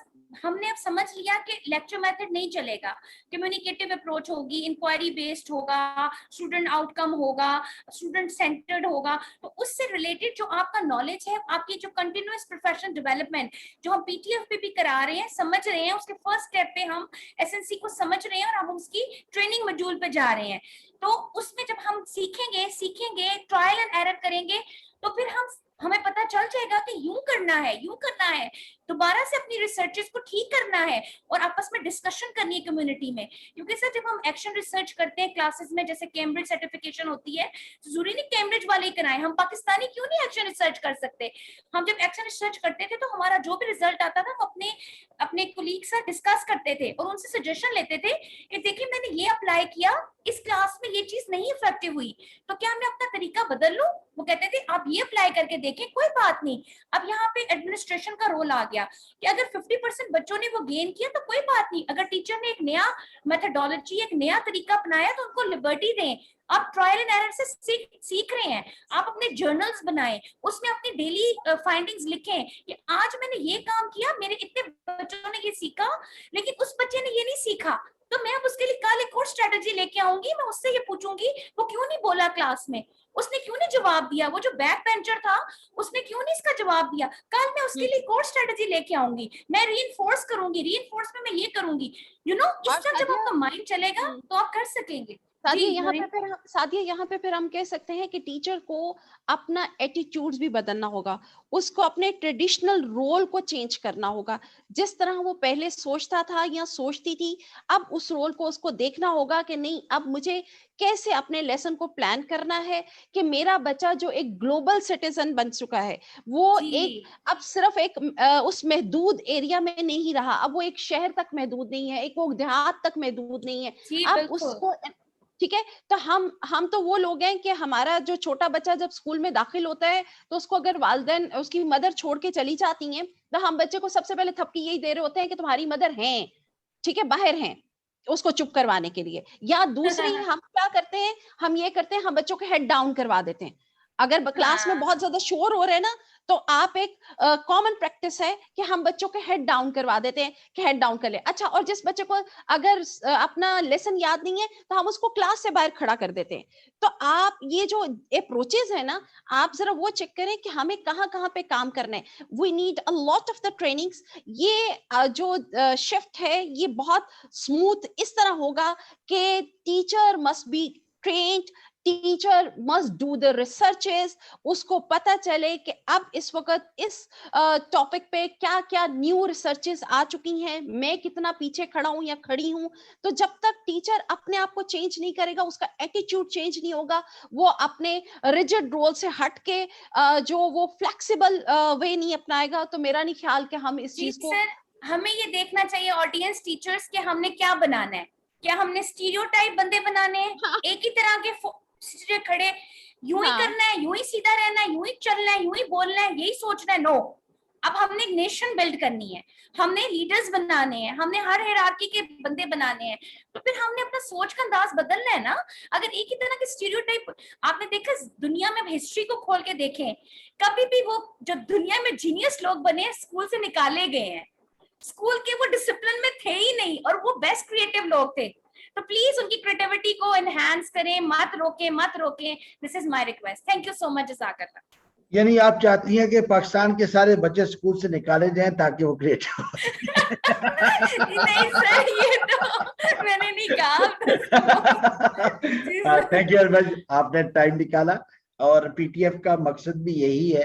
Speaker 2: हमने अब समझ लिया कि लेक्चर मेथड नहीं चलेगा, कम्युनिकेटिव अप्रोच होगी, इंक्वायरी बेस्ड होगा, स्टूडेंट आउटकम होगा, स्टूडेंट सेंटर्ड होगा। तो उससे रिलेटेड जो आपका नॉलेज है, आपकी जो कंटिन्यूअस प्रोफेशनल डेवलपमेंट जो हम पीटीएफ पे भी करा रहे हैं, समझ रहे हैं, उसके फर्स्ट स्टेप पे हम एसएनसी को समझ रहे हैं और हम उसकी ट्रेनिंग मॉड्यूल पे जा रहे हैं। तो उसमें जब हम सीखेंगे ट्रायल एंड एरर करेंगे तो फिर हमें पता चल जाएगा कि यूं करना है, दोबारा से अपनी रिसर्चेस को ठीक करना है और आपस में डिस्कशन करनी है कम्युनिटी में। क्योंकि सर जब हम एक्शन रिसर्च करते हैं क्लासेस में, जैसे कैम्ब्रिज सर्टिफिकेशन होती है, तो जरूरी नहीं कैम्ब्रिज वाले ही कराएं, हम पाकिस्तानी क्यों नहीं एक्शन रिसर्च कर सकते। हम जब एक्शन रिसर्च करते थे तो हमारा जो भी रिजल्ट आता था वो अपने कोलीग से डिस्कस करते थे और उनसे सजेशन लेते थे कि देखिए मैंने ये अप्लाई किया, इस क्लास में ये चीज नहीं इफेक्टिव हुई, तो क्या मैं अपना तरीका बदल लूं। वो कहते थे आप ये अप्लाई करके देखें, कोई बात नहीं। अब यहाँ पे एडमिनिस्ट्रेशन का रोल आ गया कि अगर 50% बच्चों ने वो गेन किया तो कोई बात नहीं, अगर टीचर ने एक नया मेथोडोलॉजी, एक नया तरीका अपनाया तो उनको लिबर्टी दें। आप ट्रायल एंड एरर से सीख रहे हैं, आप अपने जर्नल्स बनाएं, उसमें अपनी डेली फाइंडिंग्स लिखें कि आज मैंने ये काम किया, मेरे इतने बच्चों ने ये सीखा, लेकिन उस बच्चे ने ये नहीं सीखा, तो मैं अब उसके लिए कल एक और स्ट्रेटजी लेके आऊंगी। मैं उससे ये पूछूंगी वो क्यों नहीं बोला क्लास में, उसने क्यों नहीं जवाब दिया, वो जो बैक बेंचर था उसने क्यों नहीं इसका जवाब दिया, कल मैं उसके लिए एक और स्ट्रेटजी लेके आऊंगी, मैं रीइंफोर्स करूंगी, रीइंफोर्स में मैं ये करूंगी, इस तरह जब आपका माइंड चलेगा तो आप कर सकेंगे।
Speaker 1: सादिया यहाँ पे फिर हम कह सकते हैं कि टीचर को अपना एटीट्यूड्स भी बदलना होगा, उसको अपने ट्रेडिशनल रोल को चेंज करना होगा। जिस तरह वो पहले सोचता था या सोचती थी, अब उस रोल को उसको देखना होगा कि नहीं, अब मुझे कैसे अपने लेसन को प्लान करना है कि मेरा बच्चा जो एक ग्लोबल सिटीजन बन चुका है, वो एक अब सिर्फ एक उस महदूद एरिया में नहीं रहा, अब वो एक शहर तक महदूद नहीं है, एक वो देहात तक महदूद नहीं है, अब उसको, ठीक है। तो हम तो वो लोग हैं कि हमारा जो छोटा बच्चा जब स्कूल में दाखिल होता है तो उसको अगर वालिदैन उसकी मदर छोड़ के चली जाती हैं तो हम बच्चे को सबसे पहले थपकी यही दे रहे होते हैं कि तुम्हारी मदर हैं, ठीक है, बाहर हैं, उसको चुप करवाने के लिए। या दूसरी हम क्या करते हैं, हम ये करते हैं, हम बच्चों को हेड डाउन करवा देते हैं। अगर क्लास में बहुत ज्यादा शोर हो रहे हैं ना, तो आप एक कॉमन प्रैक्टिस है कि हम बच्चों के हेड डाउन करवा देते हैं कि हेड डाउन कर ले। अच्छा, और जिस बच्चे को अगर अपना लेसन याद नहीं है तो हम उसको क्लास से बाहर खड़ा कर देते हैं। तो आप ये जो अप्रोचेस है ना, आप जरा वो चेक करें कि हमें कहाँ पे काम करना है। We need a lot of the trainings. ये जो शिफ्ट है ये बहुत स्मूथ इस तरह होगा कि teacher must be trained, teacher must do the researches, उसको पता चले कि अब इस वक्त इस टॉपिक पे क्या क्या न्यू रिसर्चेस आ चुकी हैं, मैं कितना पीछे खड़ा हूं या खड़ी हूं। तो जब तक टीचर अपने आप को चेंज नहीं करेगा, उसका एटीट्यूड चेंज नहीं होगा, वो अपने रिजिड रोल से हट के जो वो फ्लेक्सिबल वे नहीं अपनाएगा, तो मेरा नहीं ख्याल कि हम इस चीज को,
Speaker 2: हमें ये देखना चाहिए ऑडियंस टीचर्स के हमने क्या बनाना है। क्या हमने स्टीरियोटाइप बंदे बनाने हैं, हाँ। एक ही तरह के खड़े यूं ही करना है, यूं ही सीधा रहना है, यूं ही चलना है, यूं ही बोलना है, यही सोचना है? नो, अब हमने एक नेशन बिल्ड करनी है, हमने लीडर्स बनाने हैं, हमने हर हायरार्की के बंदे बनाने हैं, तो फिर हमने अपना सोच का अंदाज बदलना है ना। अगर एक ही तरह के स्टीरियोटाइप, आपने देखा दुनिया में हिस्ट्री को खोल के देखें, कभी भी वो जो दुनिया में जीनियस लोग बने स्कूल से निकाले गए हैं, स्कूल के वो डिसिप्लिन में थे ही नहीं, और वो बेस्ट क्रिएटिव लोग थे। तो प्लीज उनकी क्रिएटिविटी को एनहांस करें, मत रोकें। This is my request. Thank you so much जज़ाकल्लाह।
Speaker 3: यानी आप चाहती हैं कि पाकिस्तान के सारे बच्चे स्कूल से निकाले जाएं ताकि वो क्रिएटिव हो?
Speaker 2: नहीं सर, ये तो मैंने नहीं कहा।
Speaker 3: थैंक यू वेरी मच, आपने टाइम निकाला। और पीटीएफ का मकसद भी यही है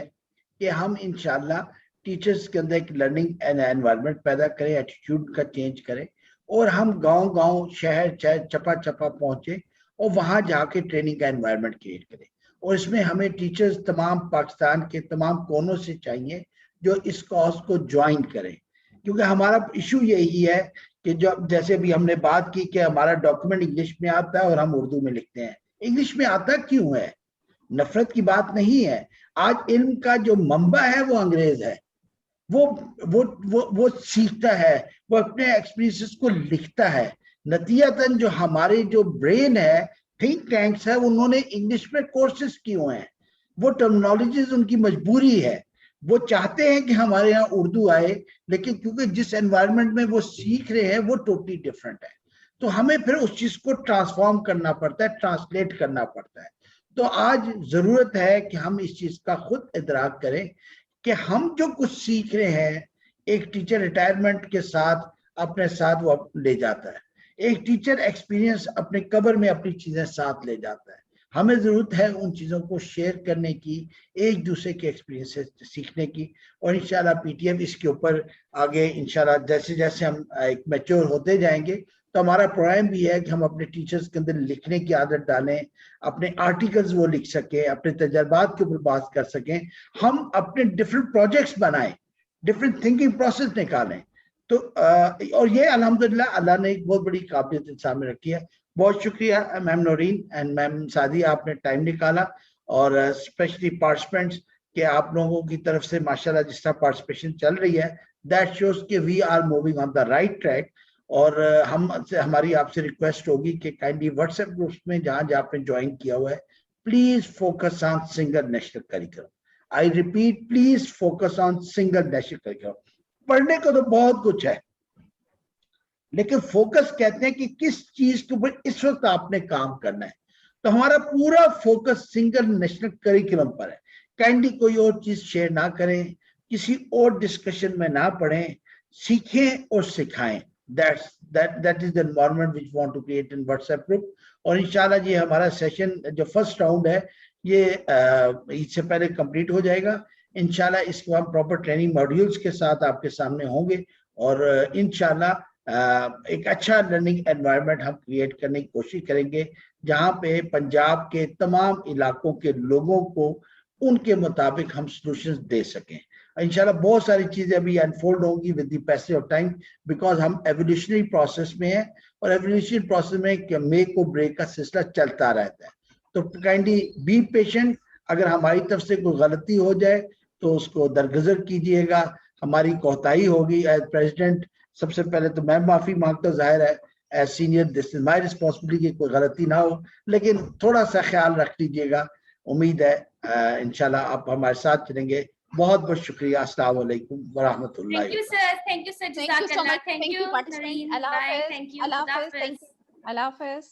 Speaker 3: कि हम इंशाल्लाह टीचर्स के अंदर एक लर्निंग एनवायरनमेंट पैदा करें, एटीट्यूड का चेंज करें, और हम गांव शहर चपा पहुंचे और वहां जाके ट्रेनिंग का एनवायरनमेंट क्रिएट करें। और इसमें हमें टीचर्स तमाम पाकिस्तान के तमाम कोनों से चाहिए जो इस कॉज को ज्वाइन करें, क्योंकि हमारा इशू यही है कि जो जैसे भी हमने बात की कि हमारा डॉक्यूमेंट इंग्लिश में आता है और हम उर्दू में लिखते हैं। इंग्लिश में आता क्यों है? नफरत की बात नहीं है। आज इल्म का जो मंबा है वो अंग्रेज है, वो सीखता है, वो अपने एक्सपीरियंसेस को लिखता है। नतीजतन जो हमारे जो ब्रेन है, थिंक टैंक्स है, उन्होंने इंग्लिश में कोर्सेज किए हुए हैं, वो टर्मिनोलॉजीज उनकी मजबूरी है। वो चाहते हैं कि हमारे यहाँ उर्दू आए, लेकिन क्योंकि जिस एनवायरनमेंट में वो सीख रहे हैं वो टोटली डिफरेंट है, तो हमें फिर उस चीज को ट्रांसफॉर्म करना पड़ता है, ट्रांसलेट करना पड़ता है। तो आज जरूरत है कि हम इस चीज का खुद इदराक करें कि हम जो कुछ सीख रहे हैं, एक टीचर रिटायरमेंट के साथ अपने साथ वो ले जाता है, एक टीचर एक्सपीरियंस अपने कब्र में अपनी चीजें साथ ले जाता है। हमें जरूरत है उन चीजों को शेयर करने की, एक दूसरे के एक्सपीरियंस से सीखने की। और इंशाल्लाह पीटीएफ इसके ऊपर आगे इंशाल्लाह जैसे जैसे हम एक मैच्योर होते जाएंगे, तो हमारा प्रोग्राम भी है कि हम अपने टीचर्स के अंदर लिखने की आदत डालें, अपने आर्टिकल्स वो लिख सकें, अपने तजर्बात के ऊपर बात कर सकें, हम अपने डिफरेंट प्रोजेक्ट्स बनाएं, डिफरेंट थिंकिंग प्रोसेस निकालें। तो और ये अल्हम्दुलिल्लाह अल्लाह ने एक बहुत बड़ी काबिलियत सामने रखी है। बहुत शुक्रिया मैम नौरीन एंड मैम सादी, आपने टाइम निकाला और स्पेशली पार्टिसिपेंट्स के आप लोगों की तरफ से माशाल्लाह जिस तरह पार्टिसिपेशन चल रही है, दैट शोज कि we are moving on the right track. और हमारी आपसे रिक्वेस्ट होगी कि काइंडली व्हाट्सएप ग्रुप्स में जहां जहां आपने ज्वाइन किया हुआ है, please focus on single national curriculum. I repeat, please focus on single national curriculum. पढ़ने को तो बहुत कुछ है, लेकिन फोकस कहते हैं कि किस चीज के ऊपर इस वक्त आपने काम करना है। तो हमारा पूरा फोकस सिंगल नेशनल करिकुलम पर है। काइंडली कोई और चीज शेयर ना करें, किसी और डिस्कशन में ना पढ़ें, सीखें और सिखाएं। that is the environment which we want to create in WhatsApp group। और इंशाल्लाह ये हमारा सेशन जो फर्स्ट राउंड है ये इससे पहले कंप्लीट हो जाएगा। इंशाल्लाह इसको हम प्रॉपर ट्रेनिंग मॉड्यूल्स के साथ आपके सामने होंगे और इंशाल्लाह एक अच्छा लर्निंग एनवायरनमेंट हम क्रिएट करने की कोशिश करेंगे, जहां पे पंजाब के तमाम इलाकों के लोगों को उनके मुताबिक हम सॉल्यूशंस दे सकें। इंशाल्लाह बहुत सारी चीजें अभी अनफोल्ड होंगी with the passage of time, because हम एवोल्यूशनरी प्रोसेस में हैं और एवोल्यूशनरी प्रोसेस में मेक और ब्रेक का सिलसिला चलता रहता है। तो काइंडली बी पेशेंट, अगर हमारी तरफ से कोई गलती हो जाए तो उसको दरगुजर कीजिएगा, हमारी कोताही होगी। एज प्रेसिडेंट सबसे पहले तो मैं माफी मांगता हूँ, जाहिर है as senior this is my responsibility कि कोई गलती ना हो, लेकिन थोड़ा सा ख्याल रख लीजिएगा। उम्मीद है इंशाल्लाह आप हमारे साथ चलेंगे। बहुत बहुत शुक्रिया। अस्सलाम वालेकुम व रहमतुल्लाहि।
Speaker 2: Thank you sir, thank you sir,
Speaker 1: Thank you so
Speaker 2: जज़ाकल्लाह,
Speaker 1: much.
Speaker 2: Thank
Speaker 1: Thank
Speaker 2: you
Speaker 1: you, participants.
Speaker 2: Nareen,
Speaker 1: Allah
Speaker 2: bye,
Speaker 1: Hafiz.
Speaker 2: Thank you,
Speaker 1: Allah
Speaker 2: खुदा
Speaker 1: Hafiz. Thank
Speaker 2: हाफिज।
Speaker 1: you. Allah Hafiz.